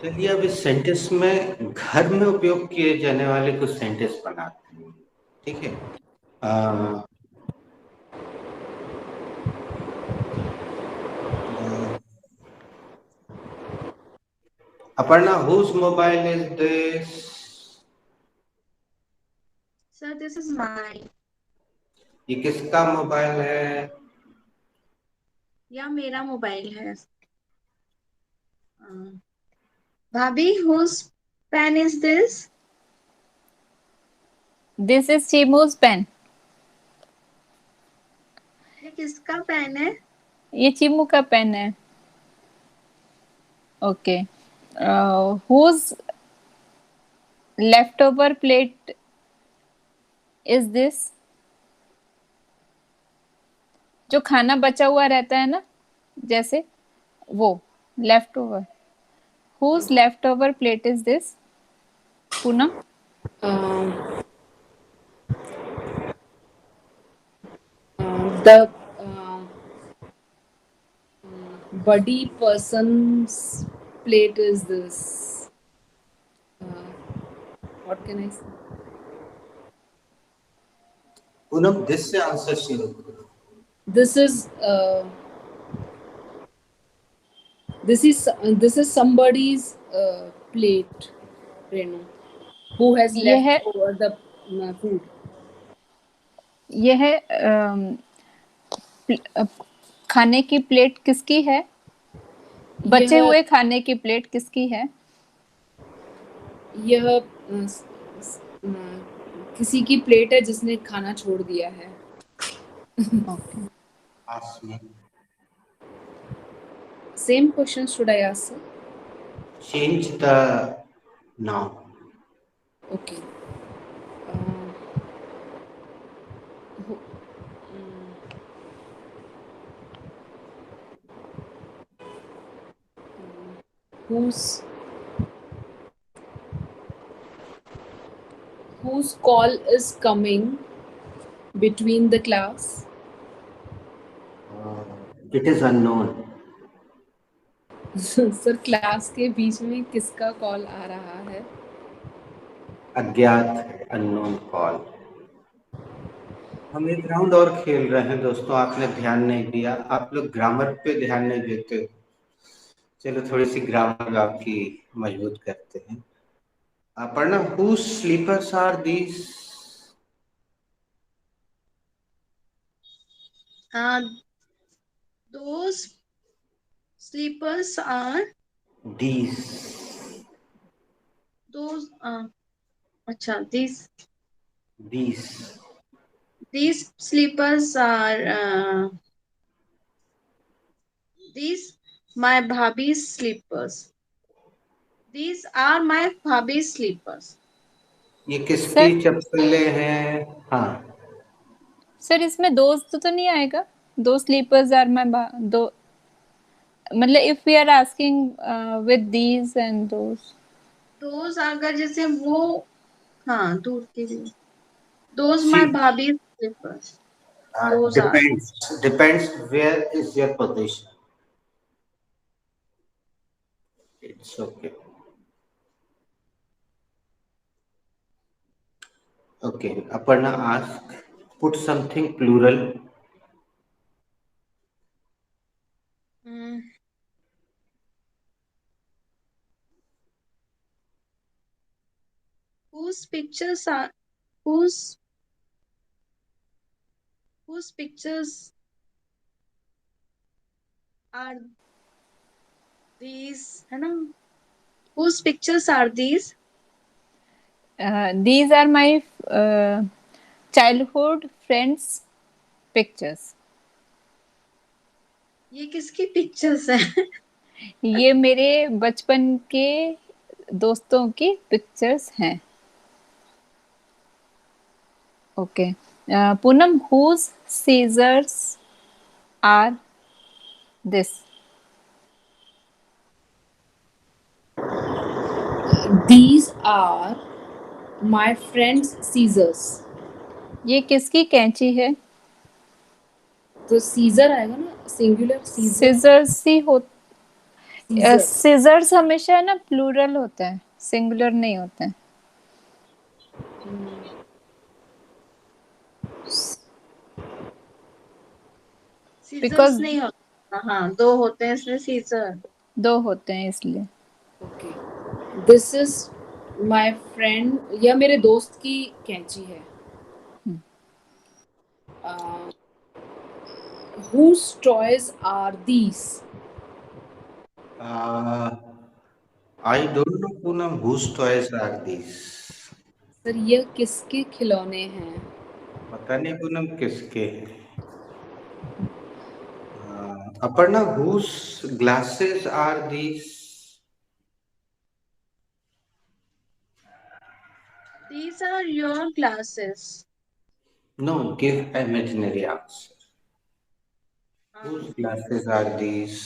चलिए अब इस सेंटेंस में घर में उपयोग किए जाने वाले कुछ सेंटेंस बनाते हैं. ठीक है. Aparna, whose mobile is this? Sir, this is mine. ये किसका मोबाइल है? या मेरा मोबाइल है. Bhabhi, whose pen is this? This is Chimu's pen. ये किसका पेन है? ये चिमू का पेन है. Okay. Whose leftover plate is this? जो खाना बचा हुआ रहता है ना, जैसे वो leftover. Whose leftover plate is this? Poonam? The buddy person's plate is this. What can I say? Poonam, this से आंसर शुरू करो. This is somebody's plate, Renu, who has left over the food. यह खाने की प्लेट किसकी है? बचे हुए खाने की प्लेट किसकी है? यह किसी की प्लेट है जिसने खाना छोड़ दिया है. Okay. Ask me. Same question should I ask, sir? Change the noun. Okay. whose call is coming between the class? It is unknown. Sir class के बीच में किसका कॉल आ रहा है? अज्ञात है, अननोन कॉल। हम एक राउंड और खेल रहे हैं दोस्तों, आपने ध्यान नहीं दिया, आप लोग ग्रामर पे ध्यान नहीं देते हो। चलो थोड़ी सी ग्रामर आपकी मजबूत करते हैं। आप पढ़ना, whose slippers are these? Those slippers are These. those अच्छा these slippers are these my bhabhi's slippers. These are my bhabhi's slippers. ये किसकी सर चप्पलें हैं? हाँ, सर इसमें दोस्त तो नहीं आएगा? दो स्लीपर्स आर माय दो, मतलब if we are asking with these and Those अगर जैसे वो हाँ दूर के लिए those see, my bhabhi's slippers. Those are depends where is your position. It's okay. Okay, Aparna ask, put something plural. whose pictures are whose pictures are these है ना? Whose pictures are these? these are my childhood friends pictures. ये किसकी pictures है? ये मेरे बचपन के दोस्तों की पिक्चर्स हैं। Okay Poonam, whose scissors are this? These are my friend's scissors. ये किसकी कैंची है? तो सीजर आएगा ना, सिंगुलर सीजर। scissors ही हो, scissors हमेशा ना प्लूरल होता है, सिंगुलर नहीं होता है। सीजर्स नहीं होता, हाँ दो होते हैं इसलिए सीजर, दो होते हैं इसलिए। Okay, this is my friend, यह मेरे दोस्त की कैंची है। whose toys are these? I don't know Poonam, whose toys are these? Sir यह किसके खिलौने हैं? पता नहीं पूनम किसके हैं। Aparna, whose glasses are these? These are your glasses. No, give imaginary answer. Whose glasses are these?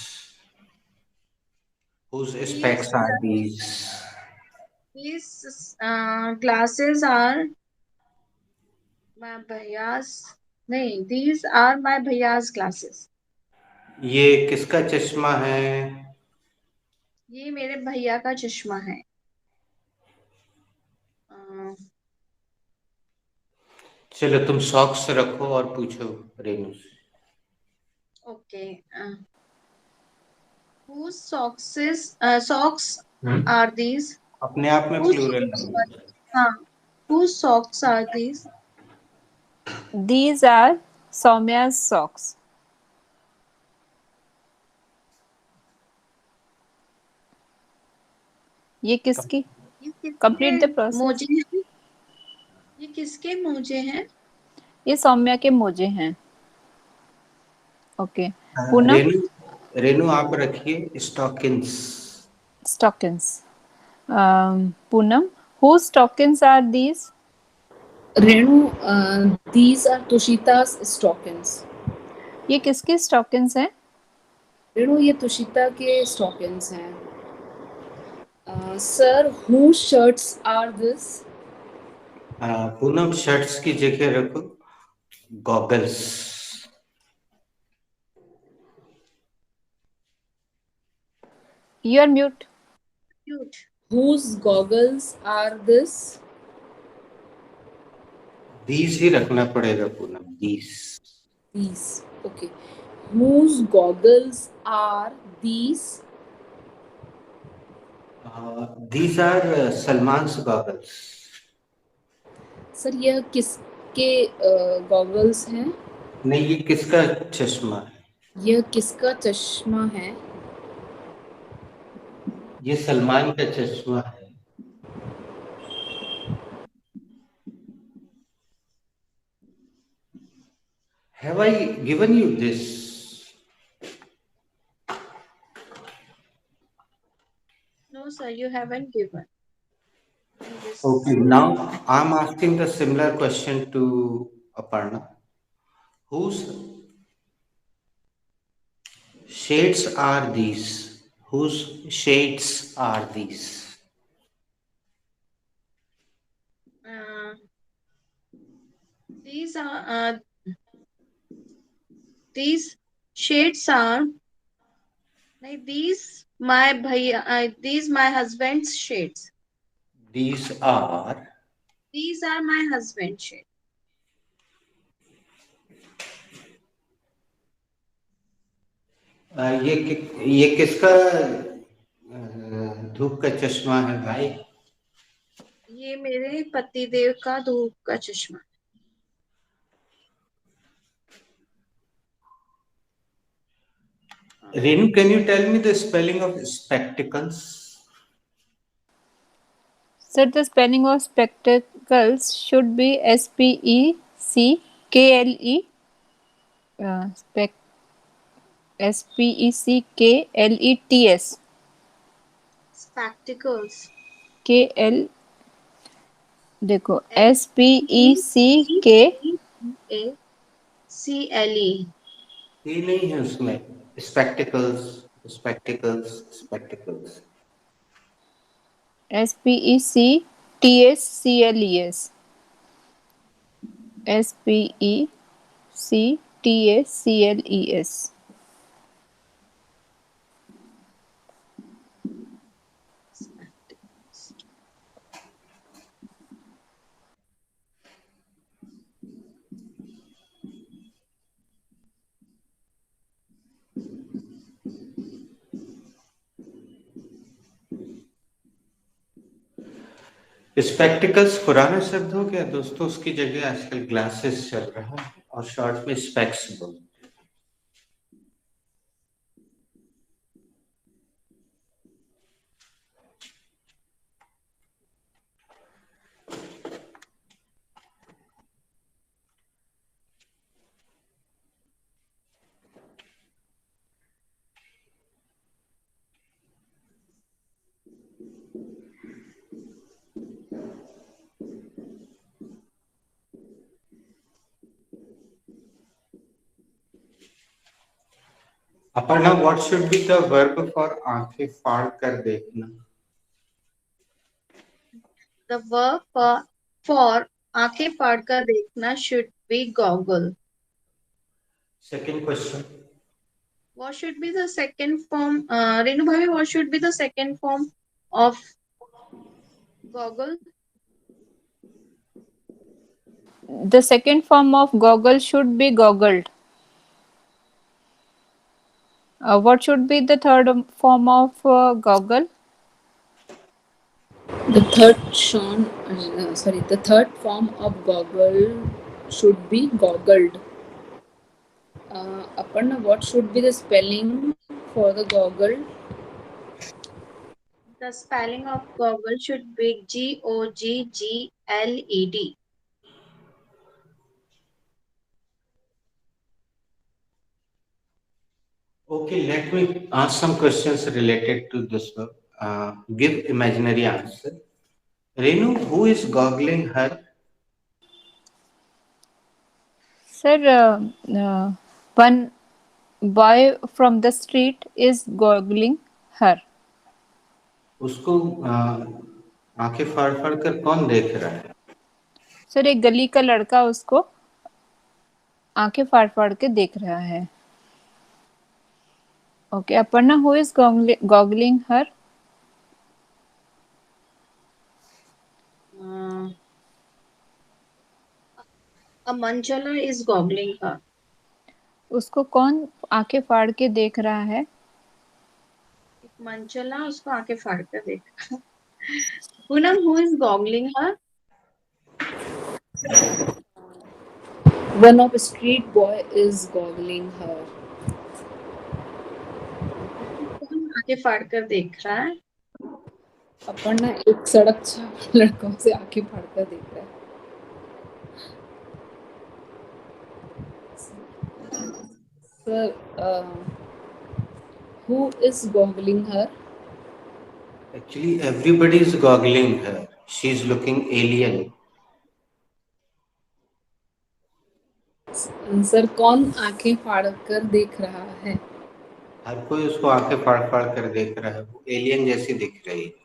Whose specs are these? These glasses are my bhaiya's. नहीं, these are my bhaiya's glasses. ये किसका चश्मा है? ये मेरे भैया का चश्मा है। चलो तुम सॉक्स रखो और पूछो रेनू से। Okay, whose socks are these? अपने आप में प्लूरल नहीं। हाँ, whose socks are these? These are Soumya's socks. ये किसकी? Complete the process. मोजे, ये किसके मोजे हैं? ये सौम्या के मोजे हैं। ओके पूनम, रेनू आप रखिए stockings. stockings. Poonam, whose stockings are these? Renu, these are Tushita's stockings. ये किसकी stockings हैं? रेणु, ये तुषिता के stockings हैं। Sir, whose shirts are this? Poonam, shirts की जगह रखो goggles. You are mute. Cute. Whose goggles are this? These ही रखना पड़ेगा Poonam, these. These. Okay. Whose goggles are these? These are Salman's goggles. Sir यह किसके गॉगल्स हैं? नहीं, ये किसका चश्मा है? यह किसका चश्मा है? ये सलमान का चश्मा है. Have I given you this? No, sir, you haven't given. This. Okay, now I'm asking the similar question to Aparna. Whose shades are these? Whose shades are these? Uh, these are these shades are like these my bhaiya these my husband's shades. These are. These are my husband's shades. ये किसका धूप का चश्मा है भाई? ये मेरे पतिदेव का धूप का चश्मा. Renu, can you tell me the spelling of spectacles? Sir, the spelling of spectacles should be SPECKLE. SPECKLETS. Spectacles. KL. देखो SPECK. CLE. ये नहीं है उसमें. Spectacles, spectacles, spectacles. SPECTSCLES. SPECTSCLES. Spectacles पुराना शब्द हो गया दोस्तों, उसकी जगह आजकल ग्लासेस चल रहा है और शॉर्ट में स्पेक्स बोल. Aparna, what should be the verb for आंखें फाड़ कर देखना? The verb for आंखें फाड़ कर देखना should be goggle. Second question. What should be the second form? Renu bhai, what should be the second form of goggle? The second form of goggle should be goggled. What should be the third form of goggle? The third form of goggle should be goggled. Aparna, what should be the spelling for the goggle? The spelling of goggle should be GOGGLED. Okay, let me ask some questions related to this verb. Give imaginary answer. Renu, who is goggling her? Sir, one boy from the street is goggling her. उसको आंखें फाड़ फाड़ कर कौन देख रहा है? Sir एक गली का लड़का उसको आंखें फाड़ फाड़ के देख रहा है। Okay, Aparna, who is goggling her? A Manchala is goggling her. उसको कौन आंखें फाड़ के देख रहा है? एक Manchala उसको आंखें फाड़ कर देख। Poonam, who is goggling her? One of street boy is goggling her. कौन आंखें फाड़ कर देख रहा है? अपर्णा एक सड़क छाप लड़कों से आंखें फाड़ कर देख रहा है। Sir, who is goggling her? Actually, everybody is goggling her. She's looking alien. Sir कौन आंखें फाड़ कर देख रहा है? हर कोई उसको आंखें फाड़ फाड़ कर देख रहा है, वो एलियन जैसी दिख रही है।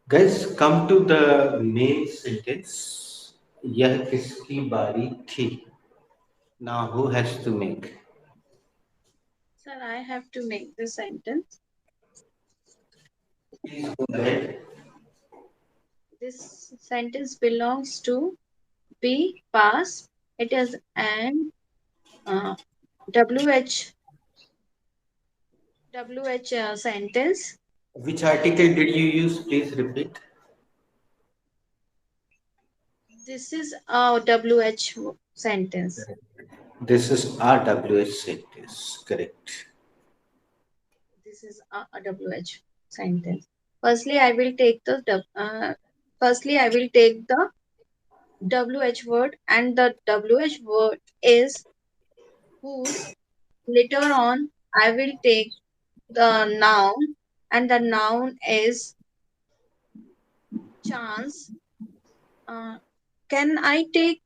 Guys, come to the main sentence. यह किसकी बारी थी? Now who has to make? Sir, I have to make the sentence. Please go ahead. This sentence belongs to be past. It is an WH sentence. Which article did you use? Please repeat. This is a WH sentence. This is RWH sentence. Correct. This is a WH sentence. Firstly, I will take the WH word, and the WH word is whose. Later on, I will take the noun, and the noun is chance. Can I take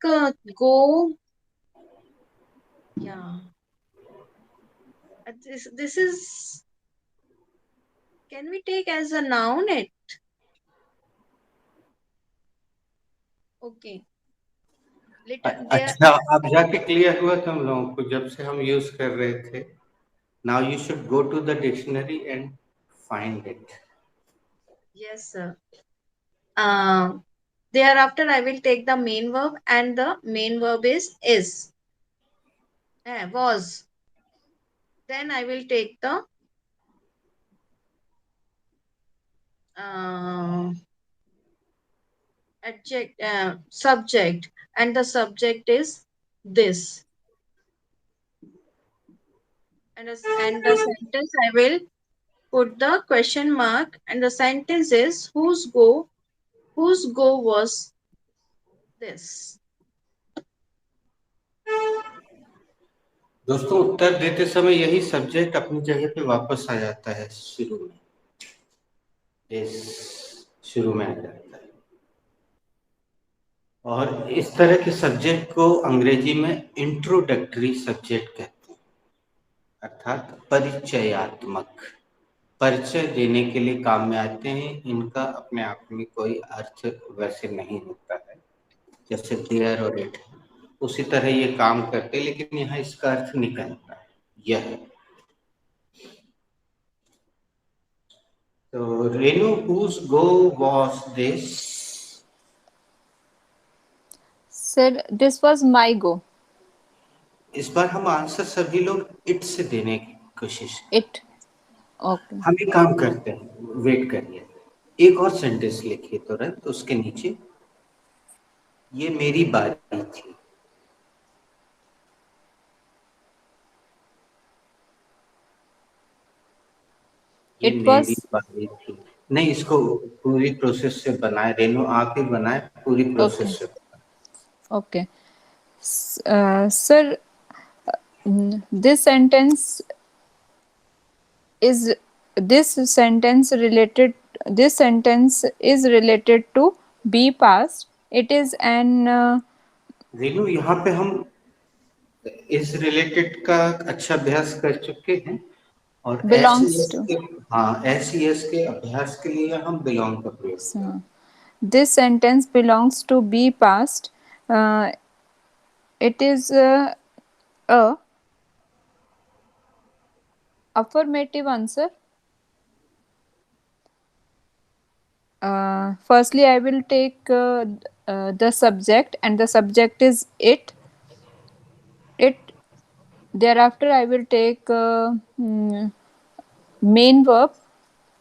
go? Yeah. This is. Can we take as a noun it? Okay. Later there. अच्छा, अब जाके clear हुआ तुम लोगों को जब से हम यूज कर रहे थे। Now you should go to the dictionary and find it. Yes, sir. Thereafter, I will take the main verb, and the main verb is. Was. Then I will take the subject, and the subject is this. And the sentence I will put the question mark, and the sentence is whose go was this. दोस्तों, उत्तर देते समय यही subject अपनी जगह पे वापस आ जाता है शुरू में। शुरू में आ जाता है, और इस तरह के सब्जेक्ट को अंग्रेजी में इंट्रोडक्टरी सब्जेक्ट कहते हैं, अर्थात परिचयात्मक, परिचय देने के लिए काम में आते हैं। इनका अपने आप में कोई अर्थ वैसे नहीं होता है, जैसे देयर और इट, उसी तरह ये काम करते, लेकिन यहाँ इसका अर्थ निकलता है यह। तो Renu, whose go was this? Sir this was my go. इस बार हम आंसर सभी लोग इट से देने की कोशिश करें। इट। ओके। हम एक काम करते हैं, वेट करिए, एक और सेंटेंस लिखिए तुरंत, तो उसके नीचे ये मेरी बारी थी। ये It मेरी was बारी थी। नहीं, इसको पूरी प्रोसेस से बनाए, रेनू आप ही बनाए, पूरी प्रोसेस से। okay. Sir, this sentence is related to be past. It is an Renu, यहाँ पे हम इस रिलेटेड का अच्छा अभ्यास कर चुके हैं और belongs एस to. के, हाँ एस के अभ्यास के लिए हम बिलोंग का प्रयोग करें। So, this sentence belongs to be past. It is a affirmative answer. Firstly, I will take the subject, and the subject is it. It. Thereafter, I will take main verb,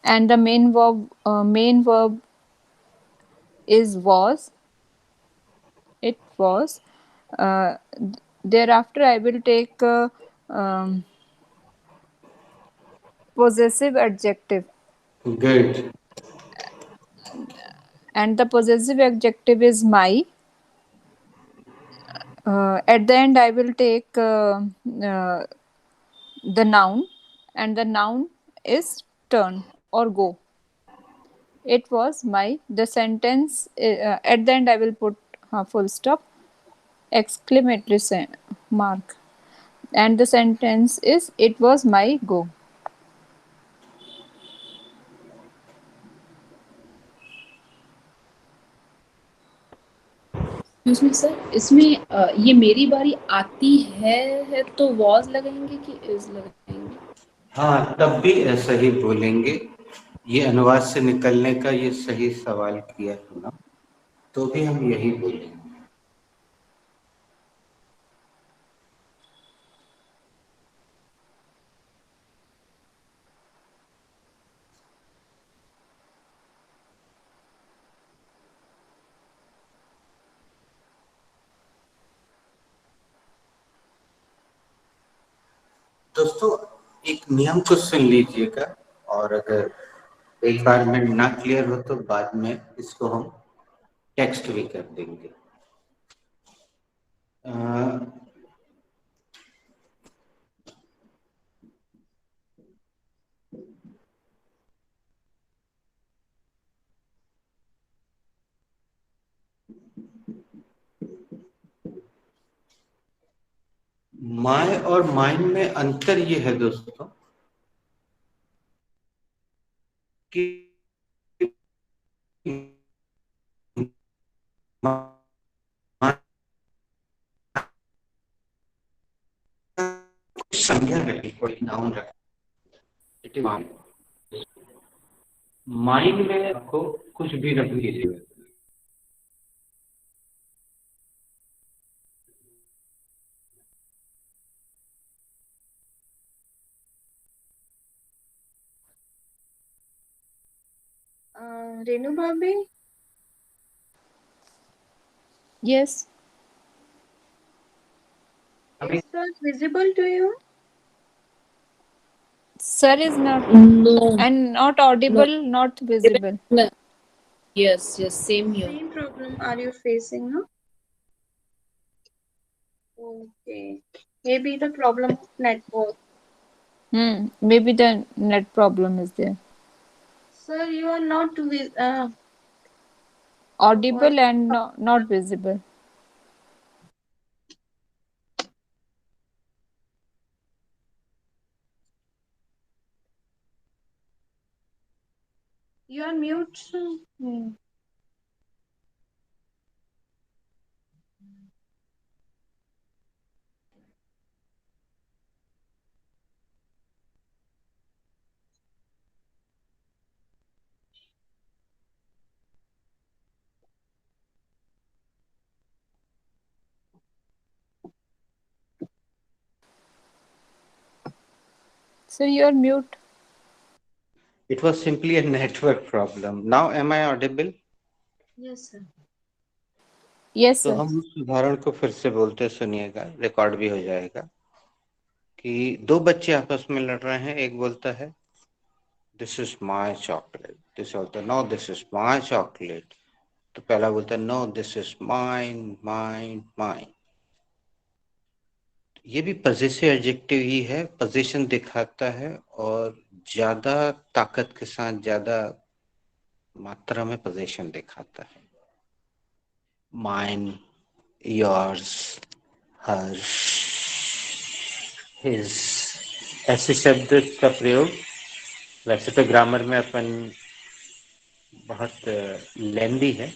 and the main verb is was. It was. Uh, Thereafter, I will take possessive adjective, good. and the possessive adjective is my. At the end, I will take the noun, and the noun is turn or go. It was my. The sentence at the end, I will put full stop, exclamatory mark, and the sentence is it was my go. Excuse me sir, इसमें ये मेरी बारी आती है तो was लगाएंगे कि is लगाएंगे? हाँ तब भी ऐसा ही बोलेंगे। ये अनुवाद से निकलने का ये सही सवाल किया है ना, तो भी हम यही बोलेंगे। दोस्तों एक नियम को सुन लीजिएगा, और अगर एक बार में ना क्लियर हो तो बाद में इसको हम टेक्स्ट भी कर देंगे। माय और माइन में अंतर ये है दोस्तों कि संज्ञा रखी, कोई नाउन रखी, माइंड में आपको कुछ भी रखने की जरूरत है। Renu Bhabi, Yes, is that visible to you? sir is not, No, and not no. audible, not visible. Yes, same here. Same problem are you facing, no? Okay. Maybe the problem of network. Maybe the net problem is there. Sir, you are not Audible voice. and not visible. You are mute. Hmm. So you are mute. It was simply a network problem. Now am I audible? Yes, sir. Yes, तो sir. हम उस उदाहरण को फिर से बोलते सुनिएगा, record भी हो जाएगा कि दो बच्चे आपस में लड़ रहे हैं। एक बोलता है दिस इज माय चॉकलेट, दूसरा बोलता है no this is my chocolate. तो पहला बोलता है no this is mine mine mine. ये भी पजेसिव एडजेक्टिव ही है, पोजीशन दिखाता है और ज्यादा ताकत के साथ ज्यादा मात्रा में पोजीशन दिखाता है। माइन, योर्स, हर्ष। हिज, ऐसे शब्द का प्रयोग वैसे तो ग्रामर में अपन बहुत लेंदी है,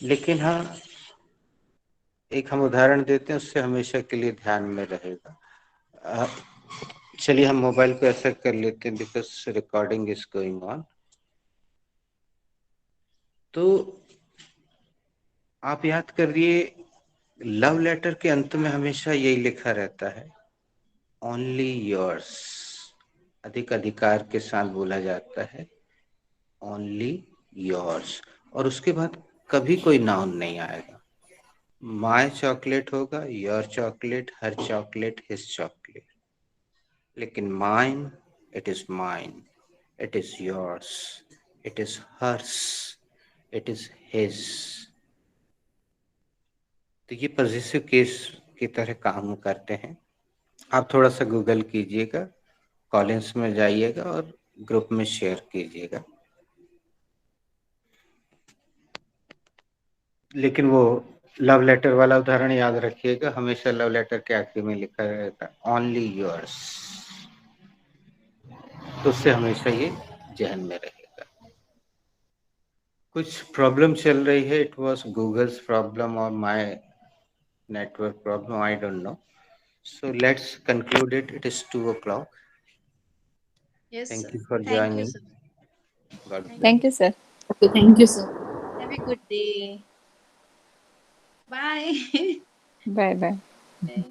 लेकिन हाँ एक हम उदाहरण देते हैं, उससे हमेशा के लिए ध्यान में रहेगा। चलिए हम मोबाइल को ऐसा कर लेते हैं, because recording is going on. तो आप याद करिए, लव लेटर के अंत में हमेशा यही लिखा रहता है, ओनली योर्स। अधिक अधिकार के साथ बोला जाता है, ओनली योर्स, और उसके बाद कभी कोई नाउन नहीं आएगा। माय चॉकलेट होगा, your chocolate, her chocolate, his chocolate, लेकिन mine, it is mine, it is yours, it is hers, it is his. तो ये पॉजिटिव केस की तरह काम करते हैं। आप थोड़ा सा गूगल कीजिएगा, कॉलिंस में जाइएगा और ग्रुप में शेयर कीजिएगा। लेकिन वो लव लेटर वाला उदाहरण याद रखिएगा, हमेशा लव लेटर के आखिरी में लिखा रहता है ओनली योर्स, तो उससे हमेशा ये जहन में रहेगा। कुछ प्रॉब्लम चल रही है, इट वाज गूगल्स प्रॉब्लम और my network problem, I don't know. So let's conclude it. It is 2 o'clock. Yes, Thank sir. you for Thank you, joining. sir. God bless. Thank you, sir. Okay, thank you, sir. Have a good day. Bye. Bye bye. Okay.